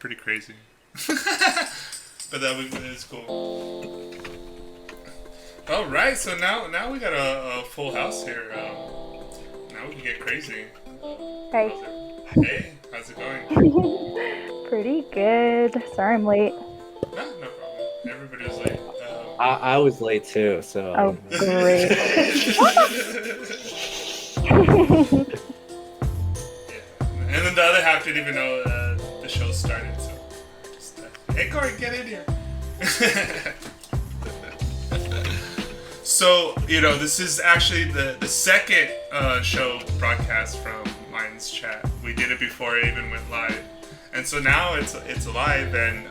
pretty crazy. But it's cool. All right, so now we got a full house here. Now we can get crazy. Hey. Hey, how's it going? Pretty good. Sorry I'm late. No problem. Everybody was late. I was late too, so. Oh, great. Yeah. And then the other half didn't even know the show started, so just hey Corey, get in here. So, this is actually the second show broadcast from Mind's Chat. We did it before it even went live. And so now it's live, and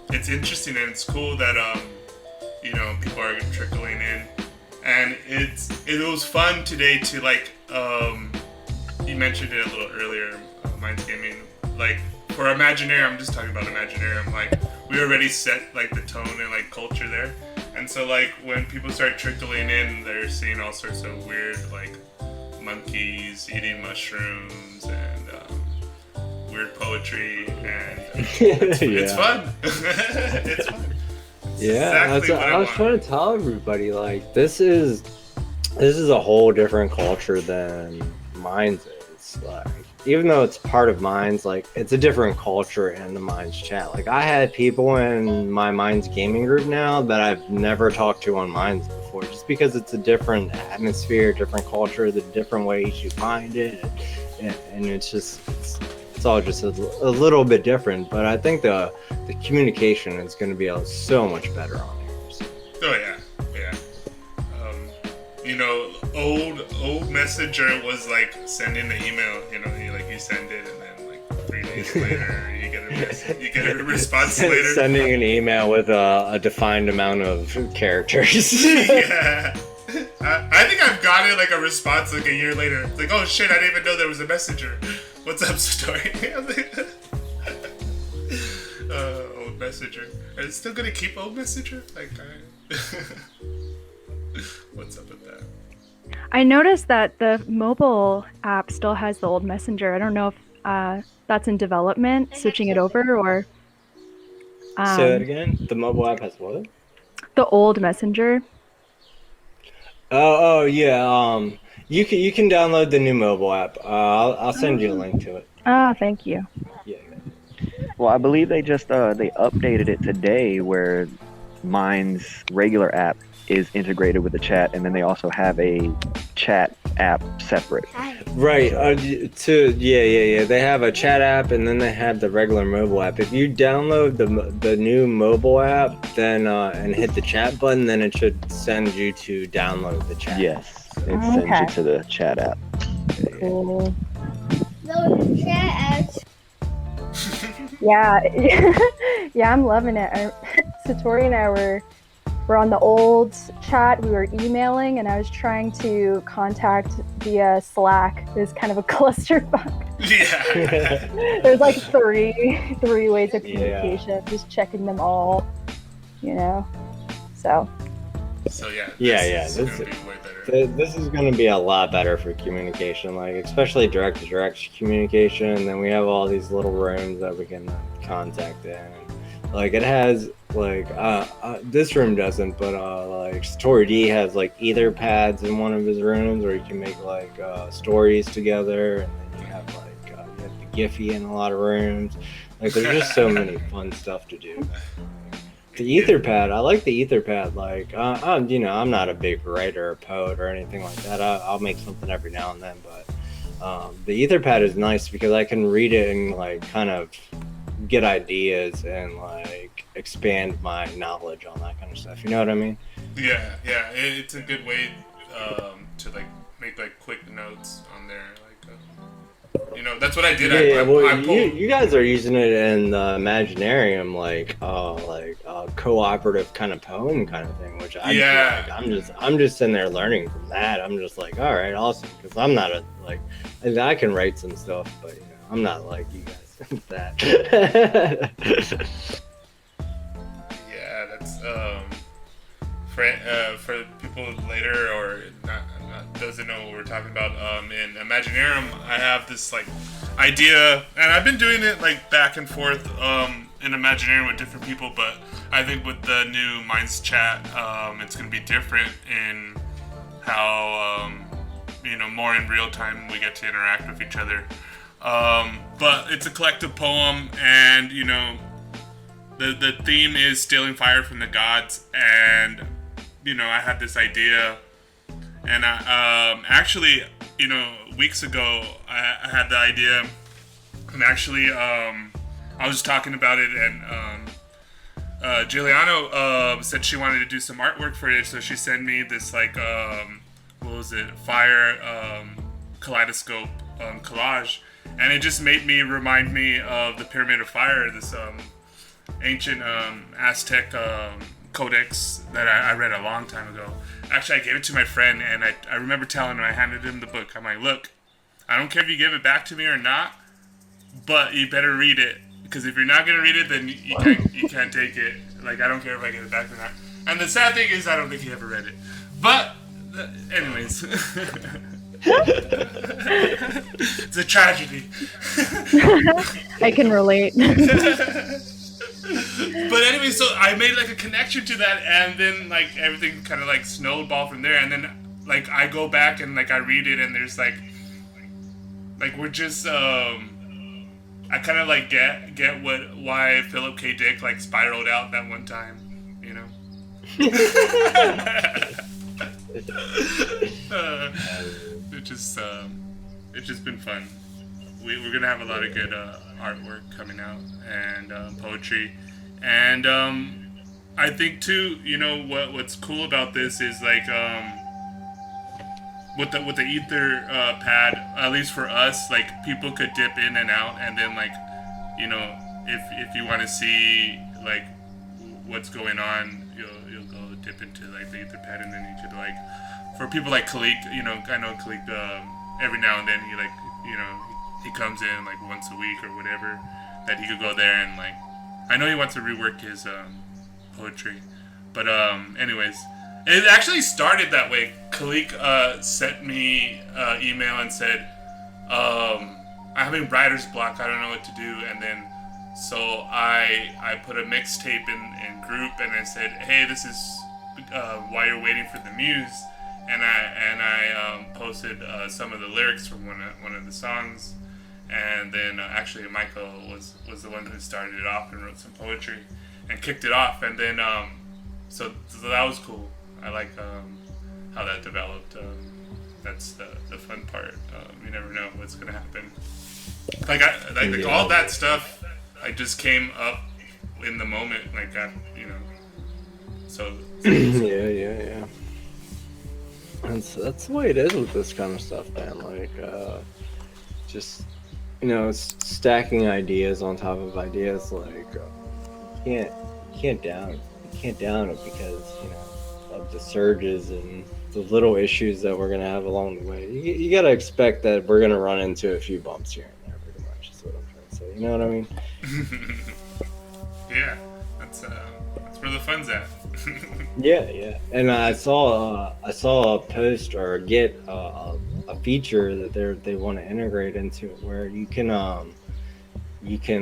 it's interesting and it's cool that people are trickling in. And it was fun today to you mentioned it a little earlier, Mind's Gaming, for Imaginarium, I'm just talking about Imaginarium, we already set the tone and culture there. And so when people start trickling in, they're seeing all sorts of weird monkeys eating mushrooms and weird poetry, and it's fun. It's fun. Yeah, exactly I was trying to tell everybody this is a whole different culture than Minds is. Even though it's part of Minds, it's a different culture in the Minds chat. I had people in my Minds gaming group now that I've never talked to on Minds before, just because it's a different atmosphere, different culture, the different ways you find it, and it's all just a little bit different. But I think the communication is going to be so much better on here. So. Oh yeah. Old Messenger was sending the email. You send it, and then 3 days later you get a response later. Sending an email with a defined amount of characters. Yeah. I think I've gotten a response a year later. It's oh shit, I didn't even know there was a messenger. What's up, Satori? Old Messenger. Are you still gonna keep Old Messenger? What's up with that? I noticed that the mobile app still has the old Messenger. I don't know if that's in development, switching it over, or... Say that again? The mobile app has what? The old Messenger. Oh yeah. You can download the new mobile app. I'll send you a link to it. Oh, thank you. Yeah. Well, I believe they just they updated it today, where Mind's regular app is integrated with the chat, and then they also have a chat app separate. Right. Yeah. They have a chat app, and then they have the regular mobile app. If you download the new mobile app, then and hit the chat button, then it should send you to download the chat. Yes, it sends you to the chat app. Cool. No chat apps. Yeah. Yeah, I'm loving it. Satori and I were on the old chat. We were emailing, and I was trying to contact via Slack. It was kind of a clusterfuck. Yeah. There's three ways of communication. Just checking them all, So yeah. This is gonna be way better. This is going to be a lot better for communication, especially direct-to-direct communication. And then we have all these little rooms that we can contact in. It has this room doesn't, but SatoriD has ether pads in one of his rooms where you can make stories together, and then you have you have the Giphy in a lot of rooms. There's just so many fun stuff to do. The Etherpad, I like the Etherpad. I'm not a big writer or poet or anything like that. I'll make something every now and then, but the Etherpad is nice because I can read it and kind of get ideas and expand my knowledge on that kind of stuff. You know what I mean? Yeah. It's a good way to make quick notes on there. That's what I did. You guys are using it in the Imaginarium, cooperative kind of poem kind of thing, which I'm just sitting there learning from that. I'm just all right, awesome, because I'm not I can write some stuff, but I'm not like you guys with that. Yeah, that's for people later or not doesn't know what we're talking about. In Imaginarium, I have this idea, and I've been doing it like back and forth in Imaginarium with different people, but I think with the new Minds chat, it's going to be different in how, more in real time we get to interact with each other. But it's a collective poem, and, the theme is stealing fire from the gods, and, I had this idea, and actually, weeks ago, I had the idea, and actually, I was talking about it, and Giuliano said she wanted to do some artwork for it, so she sent me this, fire kaleidoscope collage, and it just made me remind me of the Pyramid of Fire, this ancient Aztec codex that I read a long time ago. Actually, I gave it to my friend, and I remember telling him, I handed him the book. I'm like, look, I don't care if you give it back to me or not, but you better read it, because if you're not gonna read it, then you can't take it. Like, I don't care if I get it back or not. And the sad thing is, I don't think he ever read it. But anyways, it's a tragedy. I can relate. But anyway, so I made like a connection to that, and then like everything kind of like snowballed from there, and then like I go back and like I read it, and there's like we're just I kind of like get why Philip K. Dick like spiraled out that one time, it's just been fun. We're gonna have a lot of good artwork coming out, and poetry, and I think too, what's cool about this is like with the ether pad, at least for us, like people could dip in and out, and then like if you want to see like what's going on, you'll go dip into like the ether pad, and then you could like, for people like Khalik, I know Khalik every now and then he comes in like once a week or whatever, that he could go there and like, I know he wants to rework his poetry, but anyways, it actually started that way. Khalik sent me email and said, I'm having writer's block, I don't know what to do, and then so I put a mixtape in group, and I said, hey, this is while you're waiting for the muse, and I posted some of the lyrics from one of the songs. And then actually Michael was the one who started it off and wrote some poetry and kicked it off, and then so that was cool. I like how that developed. That's the fun part. You never know what's gonna happen. Like all that stuff, I just came up in the moment. Like So. Yeah. That's the way it is with this kind of stuff, man. Like just. Stacking ideas on top of ideas, like you can't down it because of the surges and the little issues that we're gonna have along the way. You gotta expect that we're gonna run into a few bumps here and there, pretty much. Is what I'm trying to say. You know what I mean? Yeah, that's where the fun's at. Yeah. And I saw a post or get a feature that they want to integrate into it, where you can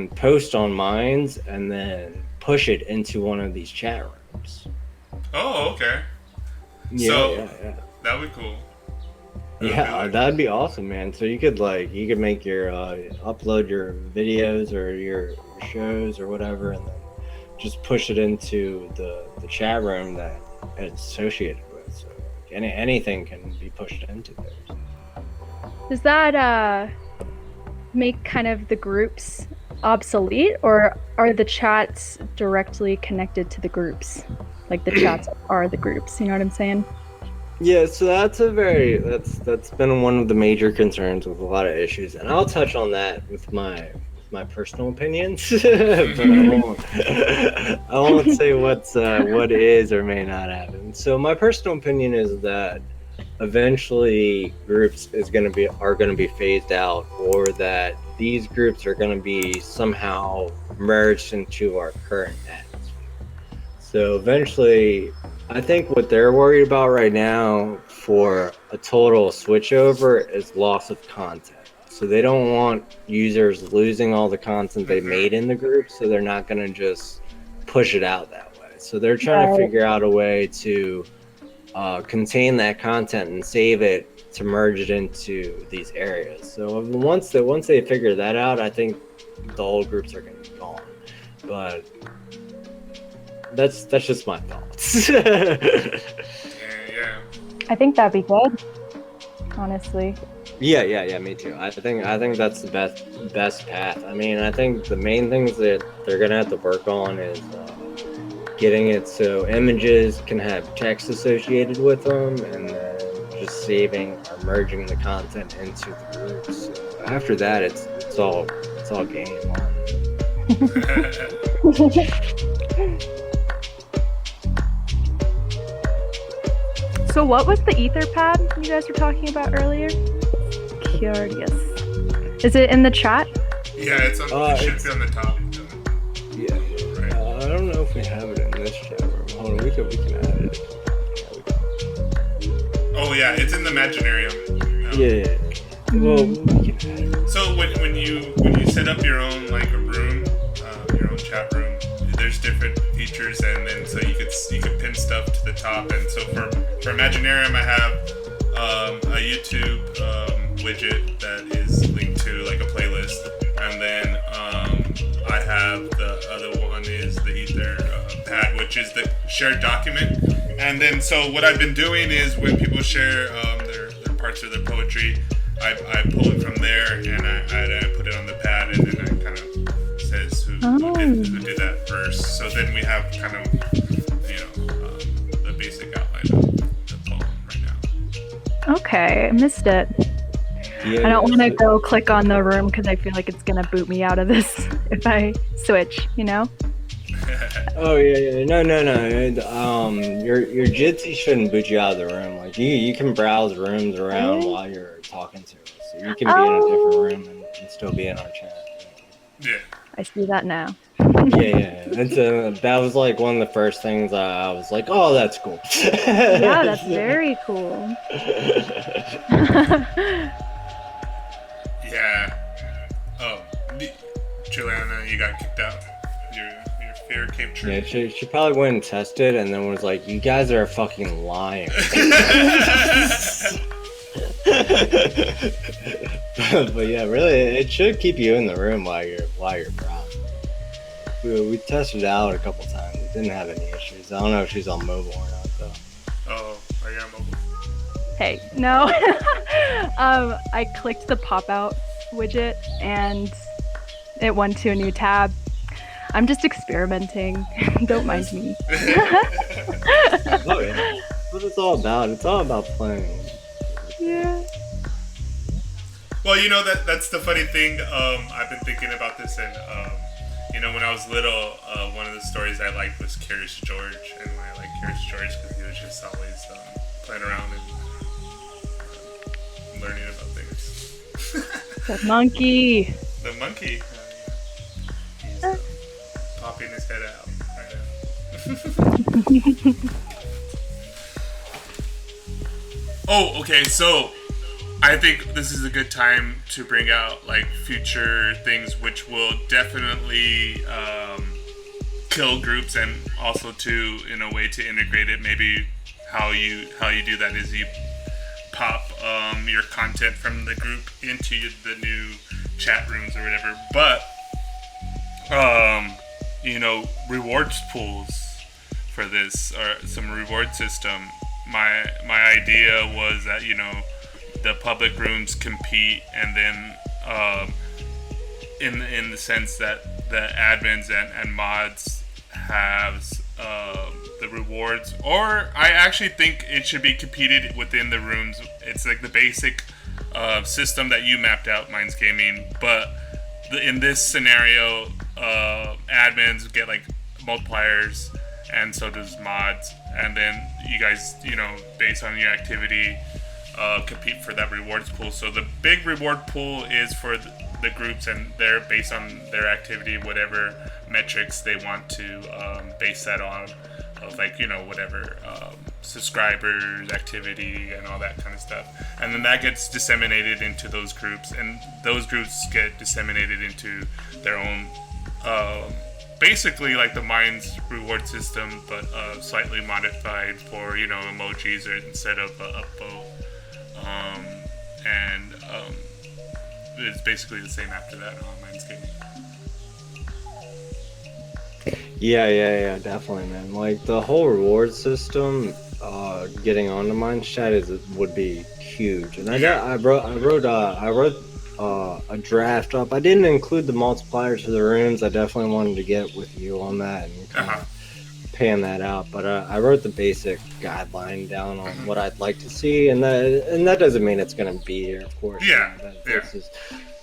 post on Minds and then push it into one of these chat rooms. Oh, okay. Yeah. That would be cool. That'd be awesome, man. So you could make your upload your videos or your shows or whatever, and then just push it into the chat room that it's associated with. So anything can be pushed into there. Does that make kind of the groups obsolete, or are the chats directly connected to the groups? Like the chats are the groups, you know what I'm saying? Yeah, so that's been one of the major concerns with a lot of issues, and I'll touch on that with my personal opinions, but I won't say what is or may not happen. So my personal opinion is that eventually groups are going to be phased out, or that these groups are going to be somehow merged into our current atmosphere. So eventually, I think what they're worried about right now for a total switchover is loss of content. So they don't want users losing all the content they made in the group, so they're not going to just push it out that way. So they're trying to figure out a way to contain that content and save it to merge it into these areas. So once they figure that out, I think the whole groups are going to be gone. But that's just my thoughts. Yeah. I think that'd be good, honestly. Yeah, me too. I think that's the best path. I mean, I think the main things that they're gonna have to work on is getting it so images can have text associated with them, and then just saving or merging the content into the groups. So after that, it's all game on. So what was the Etherpad you guys were talking about earlier? Curious. Is it in the chat? Yeah, it should be on the top. Yeah. Right. I don't know if we have it in this chat room. Hold on, we can add it. Oh yeah, it's in the Imaginarium. Yeah. Well, we can add it. So when you set up your own like a room, your own chat room, there's different features, and then so you could pin stuff to the top. And so for Imaginarium, I have a YouTube widget that is linked to like a playlist, and then I have the other one is the Ether pad, which is the shared document. And then so what I've been doing is when people share their parts of their poetry, I pull it from there and I put it on the pad, and then I kind of says who did that verse. So then we have kind of the basic outline of the poem right now. Okay, I missed it. Yeah, I don't want to go click on the room because I feel like it's gonna boot me out of this if I switch, you know? Oh yeah. No. Your Jitsi shouldn't boot you out of the room. Like you can browse rooms around while you're talking to us. So you can be in a different room and still be in our chat. Yeah. I see that now. Yeah. And so that was like one of the first things I was like, oh, that's cool. Yeah, that's very cool. Yeah. Oh, Juliana, you got kicked out. Your fear came true. Yeah, she probably went and tested and then was like, you guys are fucking lying. But yeah, really, it should keep you in the room while you're browsing. We tested it out a couple times. It didn't have any issues. I don't know if she's on mobile or not though. Oh, are you on mobile? Hey, no. I clicked the pop-out widget and it went to a new tab. I'm just experimenting. Don't mind me. Oh yeah. That's what it's all about. It's all about playing. Yeah. Well, that's the funny thing. I've been thinking about this, and when I was little, one of the stories I liked was Curious George, and I like Curious George because he was just always playing around and learning about things. The monkey. The monkey. He's popping his head out right now. Oh, okay, so I think this is a good time to bring out like future things which will definitely kill groups, and also to in a way to integrate it. Maybe how you do that is you pop your content from the group into the new chat rooms or whatever. But rewards pools for this, or some reward system. My idea was that the public rooms compete, and then in the sense that the admins and mods have the rewards, or I actually think it should be competed within the rooms. It's like the basic system that you mapped out, Minds Gaming, but in this scenario, admins get like multipliers, and so does mods, and then you guys, based on your activity, compete for that rewards pool. So the big reward pool is for the groups, and they're based on their activity, whatever metrics they want to base that on, of like, you know, whatever subscribers, activity, and all that kind of stuff. And then that gets disseminated into those groups, and those groups get disseminated into their own, basically like the Minds reward system, but slightly modified for, you know, emojis or instead of upvote. And it's basically the same after that on Minds Gaming. Yeah, definitely, man. Like the whole reward system, getting onto Minds Chat would be huge. And I wrote a draft up. I didn't include the multipliers for the rooms. I definitely wanted to get with you on that and kind of pan that out. But I wrote the basic guideline down on what I'd like to see, and that doesn't mean it's going to be here, of course. Yeah, This is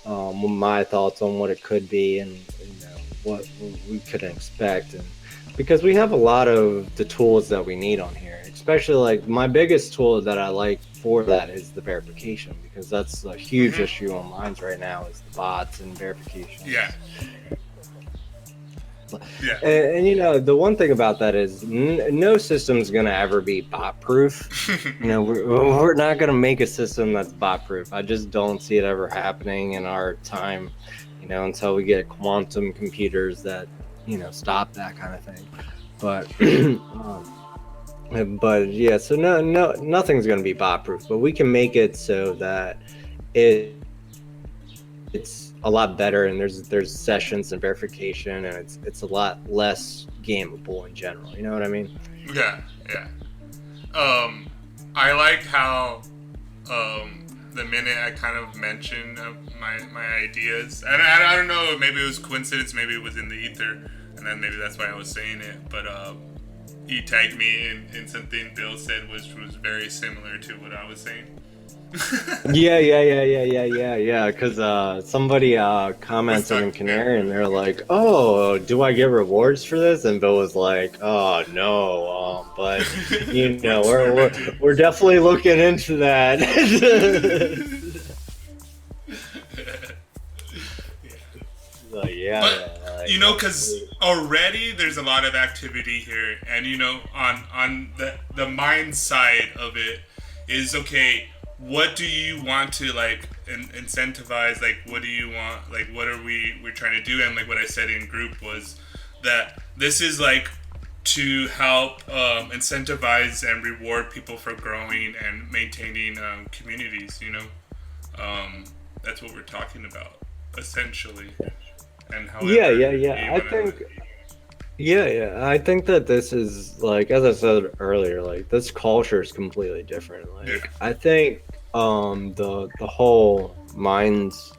my thoughts on what it could be, and you know what we could expect, and because we have a lot of the tools that we need on here. Especially like my biggest tool that I like for that is the verification, because that's a huge issue on Minds right now is the bots and verification. Yeah. And you know, the one thing about that is no system's gonna ever be bot proof. You know, we're not gonna make a system that's bot proof. I just don't see it ever happening in our time, you know, until we get quantum computers that, you know, stop that kind of thing. But yeah, so nothing's gonna be bot proof, but we can make it so that it's a lot better, and there's sessions and verification, and it's a lot less gameable in general. You know what I mean? Yeah. I like how the minute I kind of mentioned my ideas, and I don't know, maybe it was coincidence, maybe it was in the ether, and then maybe that's why I was saying it, but he tagged me in something Bill said was very similar to what I was saying. Yeah. Because somebody commented in Canary, and they're like, "Oh, do I get rewards for this?" And Bill was like, "Oh no, but you know, we're definitely looking into that." You know, because already there's a lot of activity here, and you know, on the mind side of it is, okay, what do you want to like incentivize? Like, what do you want? Like, what are we're trying to do? And like what I said in group was that this is like to help incentivize and reward people for growing and maintaining communities. You know, that's what we're talking about essentially. And I think that this is, like, as I said earlier, like, this culture is completely different. Like, I think the whole Minds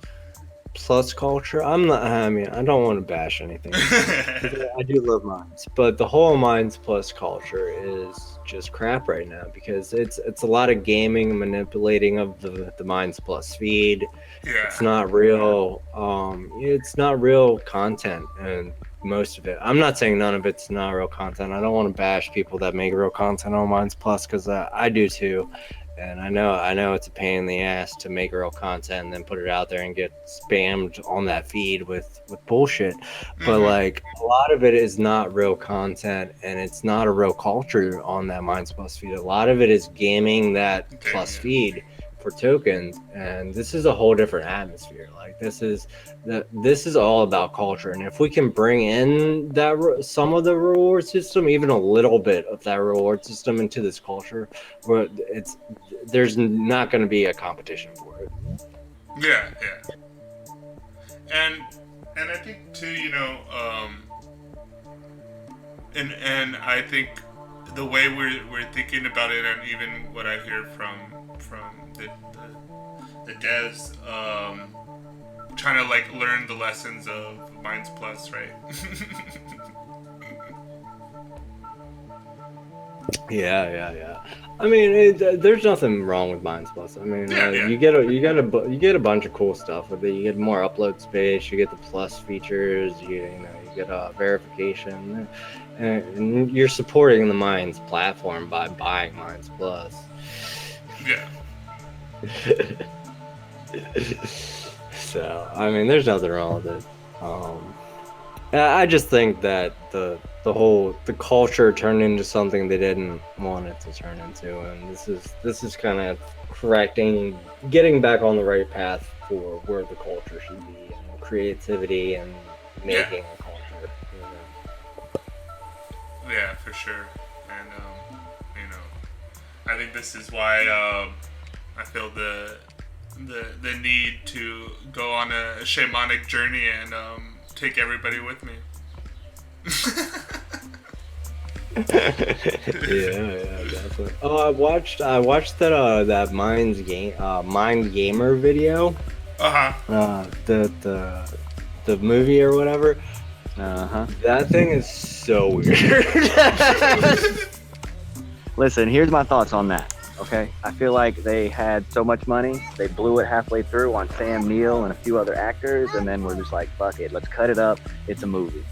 Plus culture, I don't want to bash anything. I do love Minds, but the whole Minds Plus culture is just crap right now, because it's a lot of gaming, manipulating of the Minds Plus feed. It's not real. It's not real content, and most of it. I'm not saying none of it's not real content. I don't want to bash people that make real content on Minds Plus, because I do too, and I know it's a pain in the ass to make real content and then put it out there and get spammed on that feed with bullshit. But like, a lot of it is not real content, and it's not a real culture on that Minds Plus feed. A lot of it is gaming that Plus feed for tokens, and this is a whole different atmosphere. Like, this is all about culture, and if we can bring in that some of the reward system, even a little bit of that reward system into this culture, where there's not going to be a competition for it. Yeah. And I think too, you know, and I think the way we're thinking about it, and even what I hear from the devs, trying to like learn the lessons of Minds Plus, right? Yeah. I mean, there's nothing wrong with Minds Plus. I mean, you get a bunch of cool stuff with it. You get more upload space. You get the plus features. You get verification, and you're supporting the Minds platform by buying Minds Plus. Yeah. So, I mean, there's nothing wrong with it. I just think that the culture turned into something they didn't want it to turn into, and this is kind of correcting, getting back on the right path for where the culture should be, and creativity and making a culture. You know? Yeah, for sure. And you know, I think this is why I feel the need to go on a shamanic journey and take everybody with me. yeah, definitely. Oh, I watched that Mind Gamer video. The movie or whatever. That thing is so weird. Listen, here's my thoughts on that. Okay, I feel like they had so much money, they blew it halfway through on Sam Neill and a few other actors, and then we're just like, fuck it, let's cut it up. It's a movie.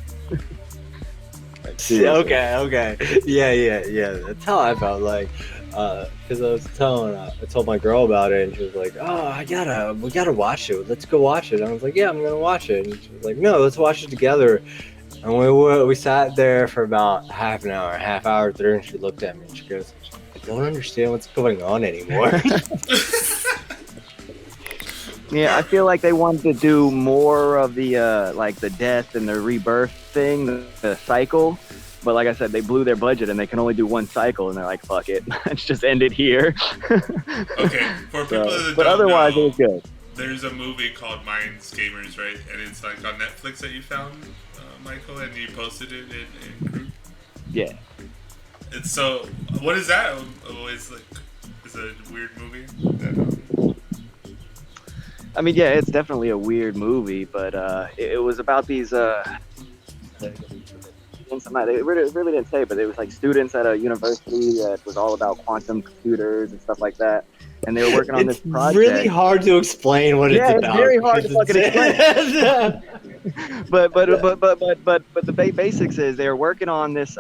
Okay. Yeah. That's how I felt. Like, because I told my girl about it, and she was like, "Oh, we gotta watch it. Let's go watch it." And I was like, "Yeah, I'm gonna watch it." And she was like, "No, let's watch it together." And we sat there for about half hour through, and she looked at me and she goes, "I don't understand what's going on anymore." Yeah, I feel like they wanted to do more of the like the death and the rebirth thing, the cycle. But like I said, they blew their budget and they can only do one cycle, and they're like, "Fuck it, let's just end it here." Okay, for people that but don't otherwise, know, it was good. There's a movie called Minds Gamers, right? And it's like on Netflix that you found, Michael, and you posted it in group. Yeah. It's so. What is that? Always like, it's a weird movie. I mean, yeah, it's definitely a weird movie, but it was about these. They really didn't say, but it was like students at a university that was all about quantum computers and stuff like that, and they were working on this project. It's really hard to explain what it's about. Yeah, it's very hard to fucking explain. but the basics is they were working on this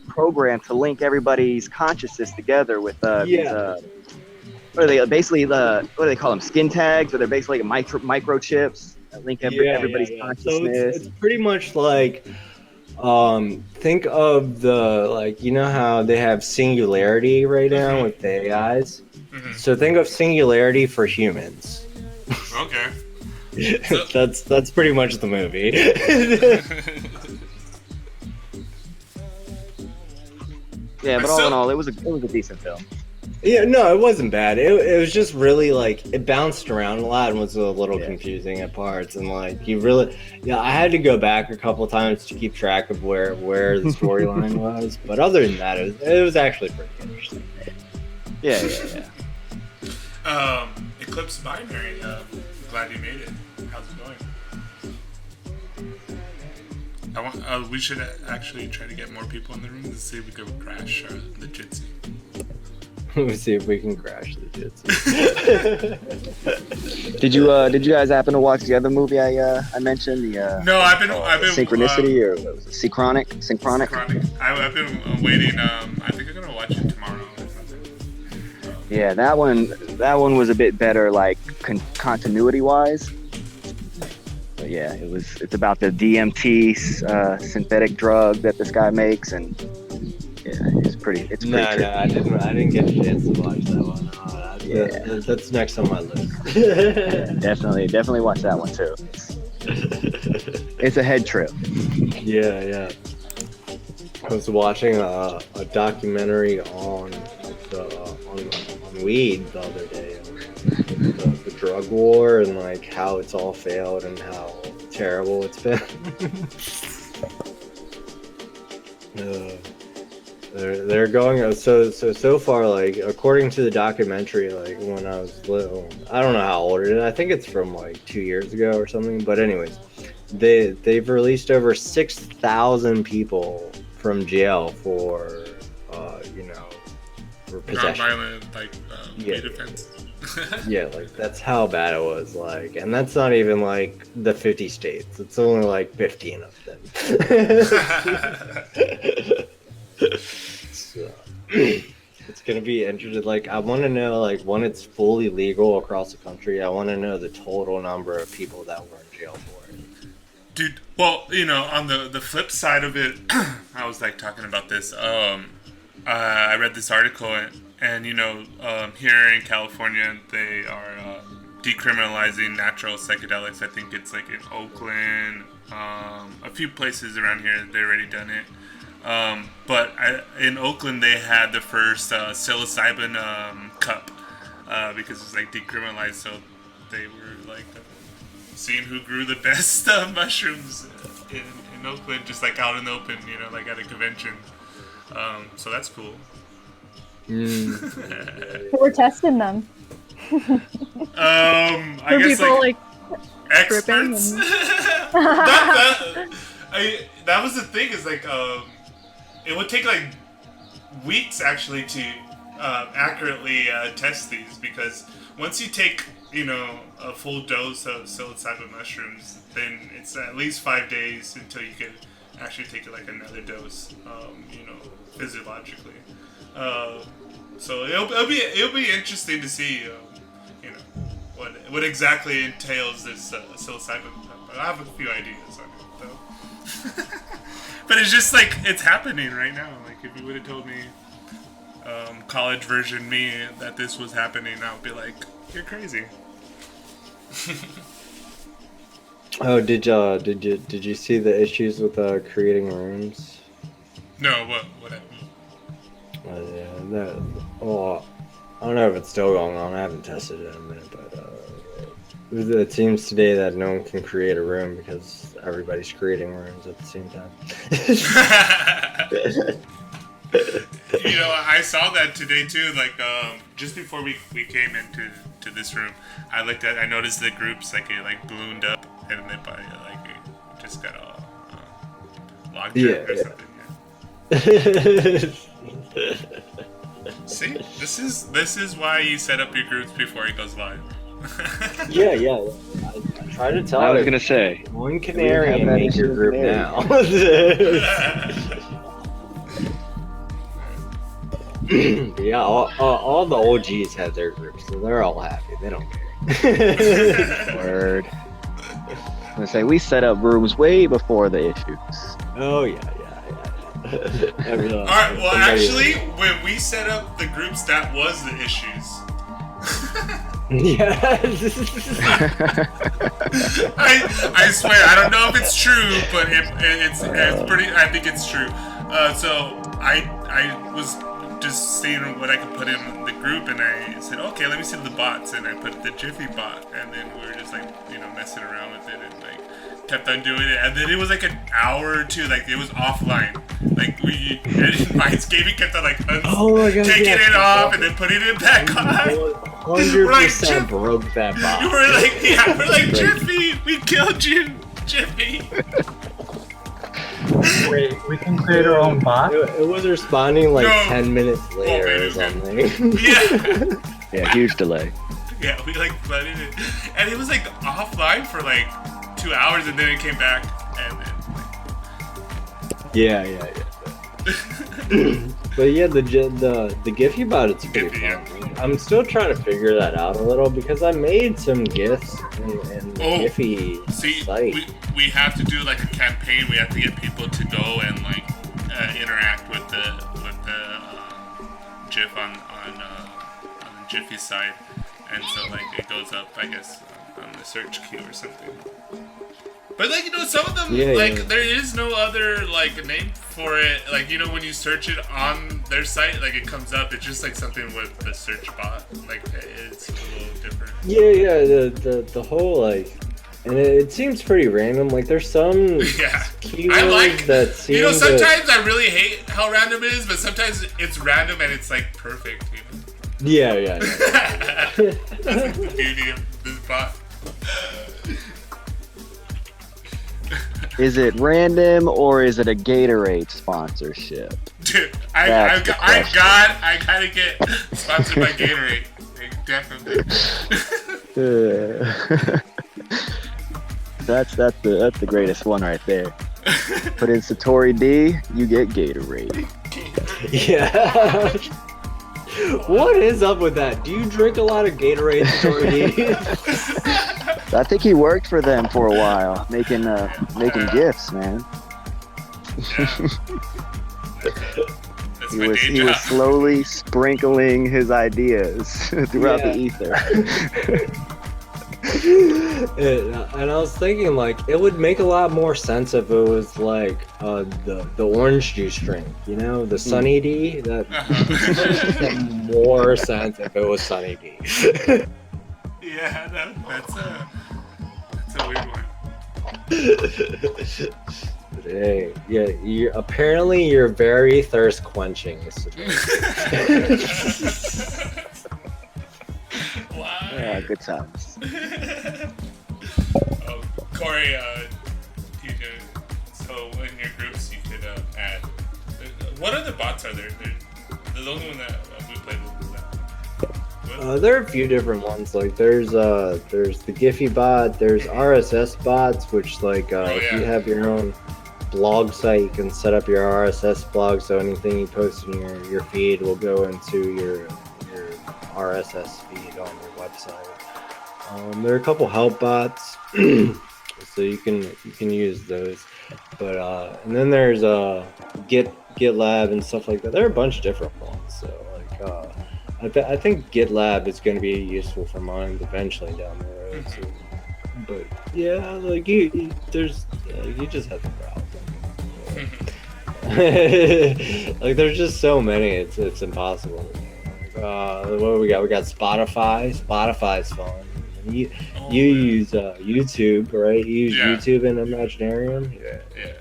program to link everybody's consciousness together with what are they basically what do they call them, skin tags, or they're basically microchips that link everybody's consciousness. So it's pretty much like think of the, like, you know how they have singularity right now with the AIs. So think of singularity for humans. Okay. That's pretty much the movie. Yeah, but all in all, it was a decent film. Yeah, no, it wasn't bad. It was just really, like, it bounced around a lot and was a little confusing at parts. And, like, I had to go back a couple of times to keep track of where the storyline was. But other than that, it was actually pretty interesting. Yeah. Eclipsingbinary, glad you made it. How's it going? We should actually try to get more people in the room to see if we can crash the Jitsi. Let's see if we can crash the Jitsi. Did you guys happen to watch the other movie I mentioned? No, I've been Synchronicity or what was it? Synchronic. I've been waiting. I think I'm gonna watch it tomorrow. Yeah, that one was a bit better, like continuity wise. But yeah, it's about the DMT synthetic drug that this guy makes, and yeah, it's pretty. No, I didn't get a chance to watch that one. That's next on my list. definitely watch that one too. It's a head trip. Yeah. I was watching a documentary on weed the other day, the drug war, and like how it's all failed and how terrible it's been. They're going so far, like, according to the documentary, like, when I was little, I don't know how old it is, I think it's from like 2 years ago or something, but anyways, they've released over 6,000 people from jail for for possession. Non-violent, like, weed offense. Yeah, like, that's how bad it was, like, and that's not even like the 50 states, it's only like 15 of them. So, it's gonna be interesting. Like, I want to know, like, when it's fully legal across the country, I want to know the total number of people that were in jail for it. Dude, well, you know, on the flip side of it, I was like talking about this. I read this article, and you know, here in California, they are decriminalizing natural psychedelics. I think it's like in Oakland, a few places around here they've already done it. But in Oakland, they had the first psilocybin cup because it's like decriminalized, so they were like seeing who grew the best mushrooms in Oakland, just like out in the open, you know, like at a convention. So that's cool. We're testing them. I guess people like experts. That was the thing. Is like it would take like weeks actually to accurately test these, because once you take, you know, a full dose of psilocybin mushrooms, then it's at least 5 days until you can actually take like another dose, you know, physiologically. So it'll be interesting to see, you know, what exactly entails this psilocybin. I have a few ideas on it though. But it's just like, it's happening right now. Like, if you would have told me, college version me, that this was happening, I would be like, you're crazy. Oh, did you see the issues with creating rooms? No, what happened? Well, I don't know if it's still going on. I haven't tested it in a minute, but it seems today that no one can create a room because everybody's creating rooms at the same time. You know, I saw that today too. Like, just before we came into this room, I noticed the groups like it like ballooned up, and then by like it just got all locked or something. Yeah. See, this is why you set up your groups before it goes live. Yeah. I try to tell. I was gonna say, one canary and make your group now. Yeah, all the OGs have their groups, so they're all happy. They don't care. Word. I'm gonna say, we set up rooms way before the issues. Oh yeah. Alright, well actually, when we set up the groups, that was the issues. Yeah. I swear, I don't know if it's true, but it's pretty, I think it's true. So I was just seeing what I could put in the group, and I said, okay, let me see the bots, and I put the Jiffy bot, and then we were just like, you know, messing around with it, and like kept on doing it, and then it was like an hour or two, like it was offline, like Mindscaping kept on like taking it off and then putting it back on. 100% broke that bot. We're like Jiffy, we killed you, Jiffy. Wait, we can create our own bot? It was responding like 10 minutes later or something. Yeah. Yeah, huge delay. Yeah, we like flooded it, and it was like offline for like 2 hours, and then it came back, and then like... Yeah. But yeah, the Giphy bot, it's pretty fun. Yeah. I'm still trying to figure that out a little because I made some GIFs in the Giphy site. We have to do like a campaign. We have to get people to go and like interact with the GIF on the Jiffy side, and so like it goes up, I guess, on the search queue or something. But like, you know, some of them there is no other like name for it. Like, you know, when you search it on their site, like it comes up. It's just like something with the search bot. Like it's a little different. Yeah. The whole like, and it seems pretty random. Like there's some keywords that seem. You know, sometimes I really hate how random it is, but sometimes it's random and it's like perfect. You know? Yeah. That's like the beauty of this bot. Is it random or is it a Gatorade sponsorship? Dude, I gotta get sponsored by Gatorade. Like, definitely. That's the greatest one right there. Put in SatoriD, you get Gatorade. Yeah. What is up with that? Do you drink a lot of Gatorade, SatoriD? I think he worked for them for a while, making gifts, man. Yeah. That's my day He job. was slowly sprinkling his ideas throughout the ether. And I was thinking, like, it would make a lot more sense if it was like the orange juice drink, you know, the Sunny D. That makes more sense if it was Sunny D. Yeah, that's a weird one. Hey, yeah, apparently you're very thirst quenching. Wow. Yeah, good times. Oh, Corey, TJ, so in your groups you could add. What other bots are there? The only one that we played with. There are a few different ones. Like there's the Giphy bot. There's RSS bots, which like if you have your own blog site, you can set up your RSS blog, so anything you post in your feed will go into your RSS feed on your website. There are a couple help bots, so you can use those. But and then there's GitLab and stuff like that. There are a bunch of different ones. So like I think GitLab is going to be useful for mine eventually down the road. So, but yeah, like you just have to browse. Like there's just so many, it's impossible. What do we got? We got Spotify. Spotify's fun. You use YouTube, right? You use YouTube and Imaginarium. Yeah.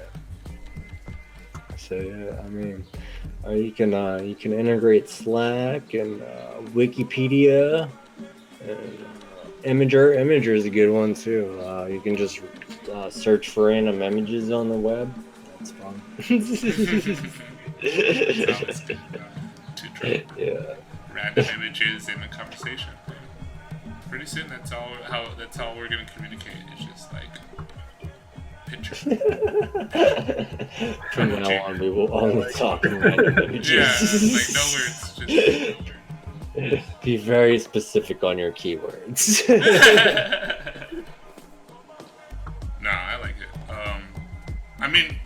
So yeah, I mean, you can integrate Slack and Wikipedia. And Imager is a good one too. You can just search for random images on the web. That's fun. Sounds good. Too true. Yeah. Random images in a conversation. Pretty soon, that's all we're gonna communicate. It's just like pictures. From now on, we will only talk in random images. Yeah, like no words. Just be very specific on your keywords. No, I like it. I mean,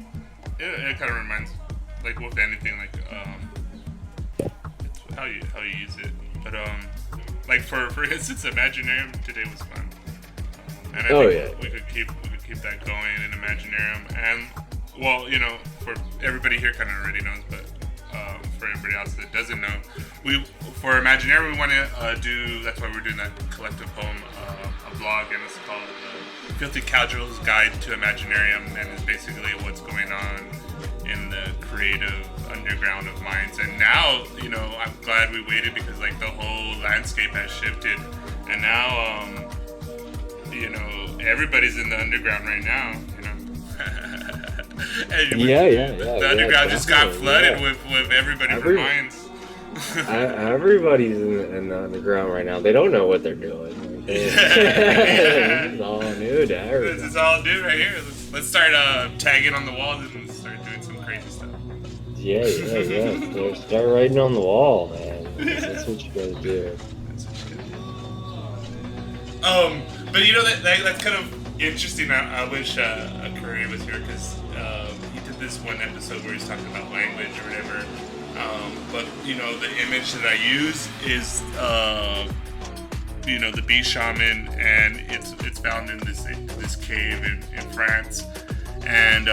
it kind of reminds, like with anything, like it's how you use it. But like for instance, Imaginarium today was fun, and I think we could keep that going in Imaginarium. And well, you know, for everybody here kind of already knows, but for everybody else that doesn't know, for Imaginarium we want to do. That's why we're doing that collective poem, a blog, and it's called Filthy Casual's Guide to Imaginarium, and it's basically what's going on in the creative underground of minds. And now, you know, I'm glad we waited because like the whole landscape has shifted, and now, you know, everybody's in the underground right now. You know. The underground just got flooded with everybody from minds. Everybody's in the underground right now. They don't know what they're doing. It's all new to everyone. This is all new right here. Let's start tagging on the walls and start doing some crazy stuff. Yeah. Start writing on the wall, man. That's what you gotta do. But you know that's kind of interesting. I wish Curry was here because he did this one episode where he's talking about language or whatever. But you know, the image that I use is you know, the bee shaman, and it's found in this cave in France, and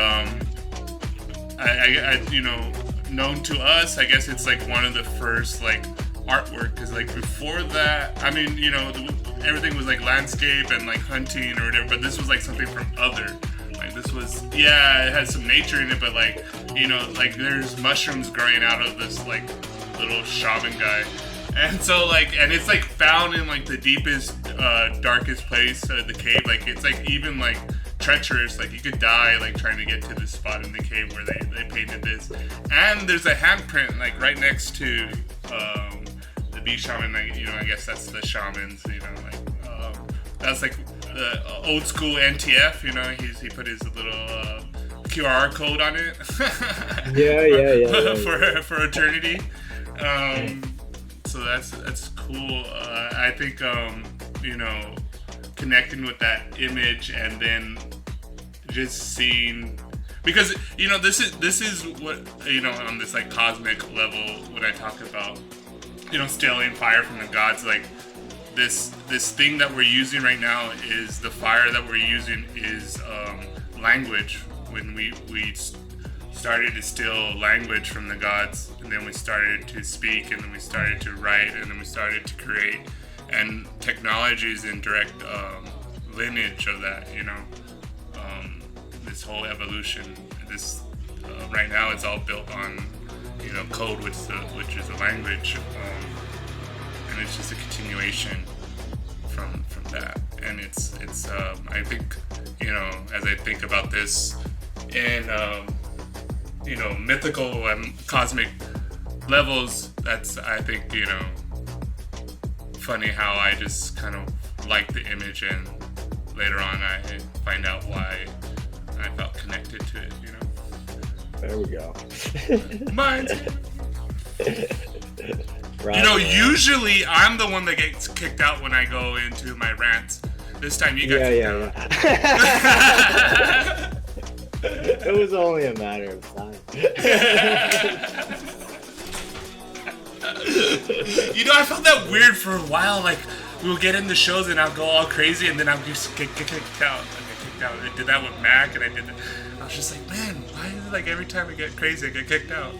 I you know, known to us, I guess it's like one of the first like artwork, because like before that, I mean, you know, everything was like landscape and like hunting or whatever, but this was like something from other. Like this was, it had some nature in it, but like, you know, like there's mushrooms growing out of this like little shaman guy. And so like, and it's like found in like the deepest, darkest place, the cave. Like it's like even like treacherous, like you could die like trying to get to this spot in the cave where they painted this. And there's a handprint like right next to the bee shaman, like, you know, I guess that's the shamans, you know, like that's like the old school NTF, you know, he put his little QR code on it. Yeah. For eternity. So that's cool. I think connecting with that image and then just seeing, because this is what on this like cosmic level when I talk about stealing fire from the gods, like this thing that we're using right now is the fire that we're using is language. When we started to steal language from the gods, and then we started to speak, and then we started to write, and then we started to create, and technology is in direct lineage of that. This whole evolution, this right now it's all built on code, which is a language, and it's just a continuation from that. And it's I think as I think about this in mythical and cosmic levels, that's, I think, funny how I just kind of like the image, and later on I find out why I felt connected to it. There we go. Mine. Right, usually I'm the one that gets kicked out when I go into my rants. This time you got kicked out. It was only a matter of time. I felt that weird for a while. Like, we would get into shows and I'll go all crazy, and then I'll just get kicked out. I did that with Mac, and I was just like, man, why is it like every time I get crazy I get kicked out?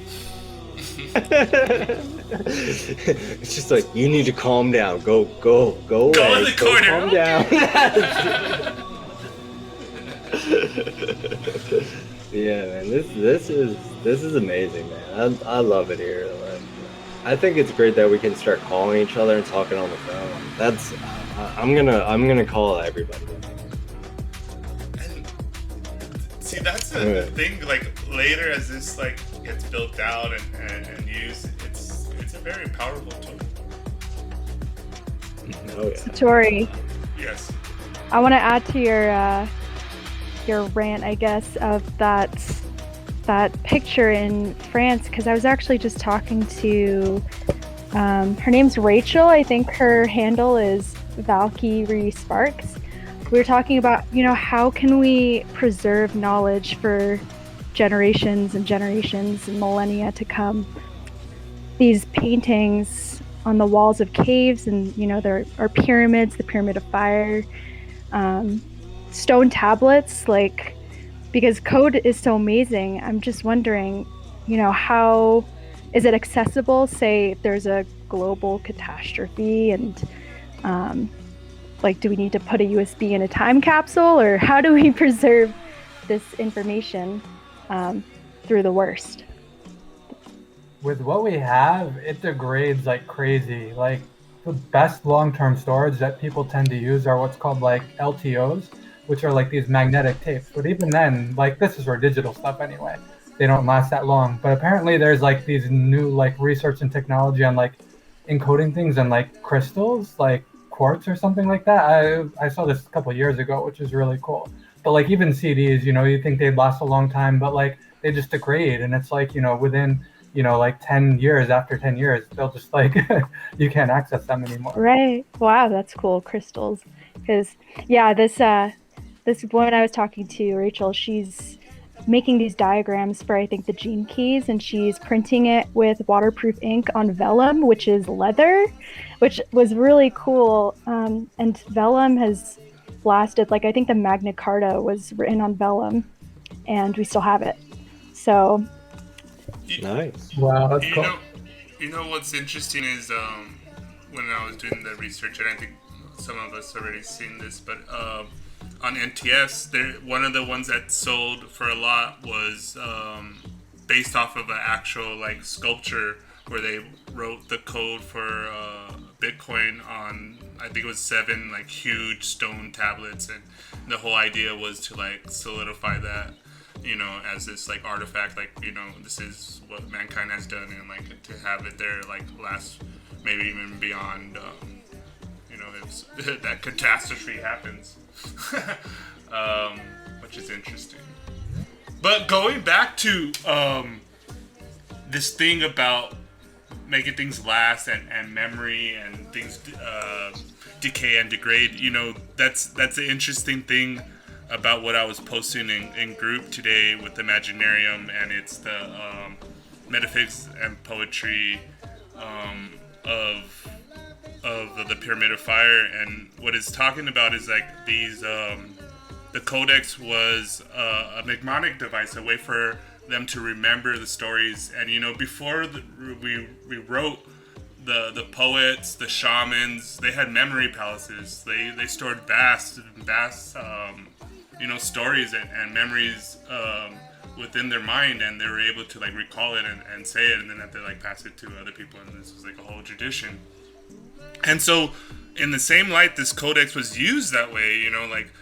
It's just like, you need to calm down. Go away. Go in the corner. Calm down. Yeah, man. This is amazing, man. I love it here. Like, I think it's great that we can start calling each other and talking on the phone. That's I'm gonna call everybody. See, that's the thing. Like, later as this like gets built out and used, it's a very powerful tool. Oh yeah. Satori, Yes. I want to add to your rant, I guess, of that picture in France, because I was actually just talking to her name's Rachel. I think her handle is Valkyrie Sparks. We were talking about, how can we preserve knowledge for generations and generations and millennia to come. These paintings on the walls of caves, and there are pyramids, the Pyramid of Fire, stone tablets, like, because code is so amazing. I'm just wondering, how is it accessible? Say if there's a global catastrophe, and do we need to put a USB in a time capsule, or how do we preserve this information through the worst? With what we have, it degrades like crazy. Like, the best long-term storage that people tend to use are what's called like LTOs, which are like these magnetic tapes. But even then, like, this is for digital stuff anyway. They don't last that long. But apparently there's like these new like research and technology on like encoding things in like crystals, like quartz or something like that. I saw this a couple of years ago, which is really cool. But like even CDs, you think they'd last a long time, but like they just degrade. And it's like, within, like 10 years, after 10 years, they'll just like, you can't access them anymore. Right. Wow, that's cool. Crystals. Because, yeah, this woman I was talking to, Rachel, she's making these diagrams for, I think, the gene keys, and she's printing it with waterproof ink on vellum, which is leather, which was really cool. And vellum has lasted, like, I think the Magna Carta was written on vellum, and we still have it. So Nice. Wow, that's cool. What's interesting is when I was doing the research, and I think some of us already seen this, but on NTS, one of the ones that sold for a lot was based off of an actual like sculpture where they wrote the code for Bitcoin on, I think it was 7 like huge stone tablets, and the whole idea was to like solidify that, as this like artifact, like, this is what mankind has done, and like to have it there like last maybe even beyond if that catastrophe happens. Which is interesting. But going back to this thing about making things last and memory and things decay and degrade. You know, that's the interesting thing about what I was posting in group today with Imaginarium, and it's the metaphysics and poetry of the Pyramid of Fire. And what it's talking about is like these the codex was a mnemonic device, a way for them to remember the stories. And you know, before we wrote, the poets, the shamans, they had memory palaces. They stored vast you know, stories and memories within their mind, and they were able to like recall it and say it, and then have to like pass it to other people, and this was like a whole tradition. And so in the same light, this codex was used that way, you know, like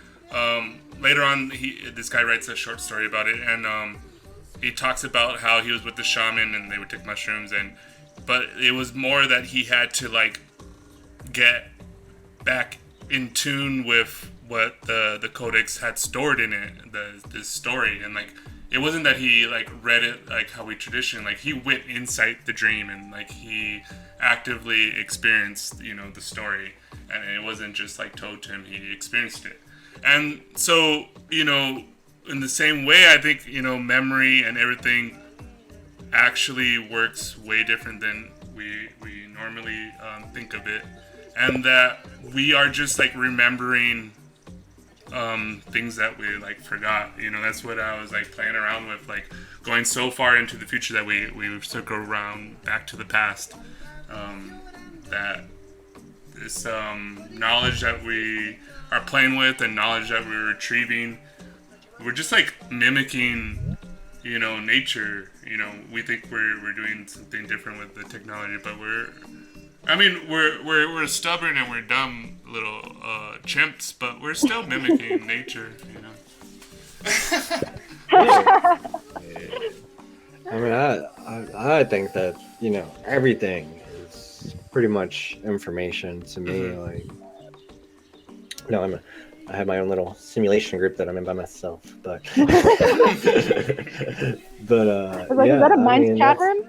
later on this guy writes a short story about it, and he talks about how he was with the shaman and they would take mushrooms, but it was more that he had to like get back in tune with what the codex had stored in it, this story. And like it wasn't that he like read it like how we tradition, like he went inside the dream and like he actively experienced, you know, the story, and it wasn't just like told to him, he experienced it. And so, you know, in the same way, I think, you know, memory and everything actually works way different than we normally think of it, and that we are just like remembering things that we like forgot. You know, that's what I was like playing around with, like going so far into the future that we circle around back to the past. That this knowledge that we are playing with and knowledge that we're retrieving, we're just like mimicking, you know, nature. You know, we think we're doing something different with the technology, but we're stubborn and we're dumb little chimps, but we're still mimicking nature, you know. I mean, I think that, you know, everything is pretty much information to me. Mm-hmm. Like, you know, I have my own little simulation group that I'm in by myself, but I was like, yeah, is that a Minds I mean, chat room?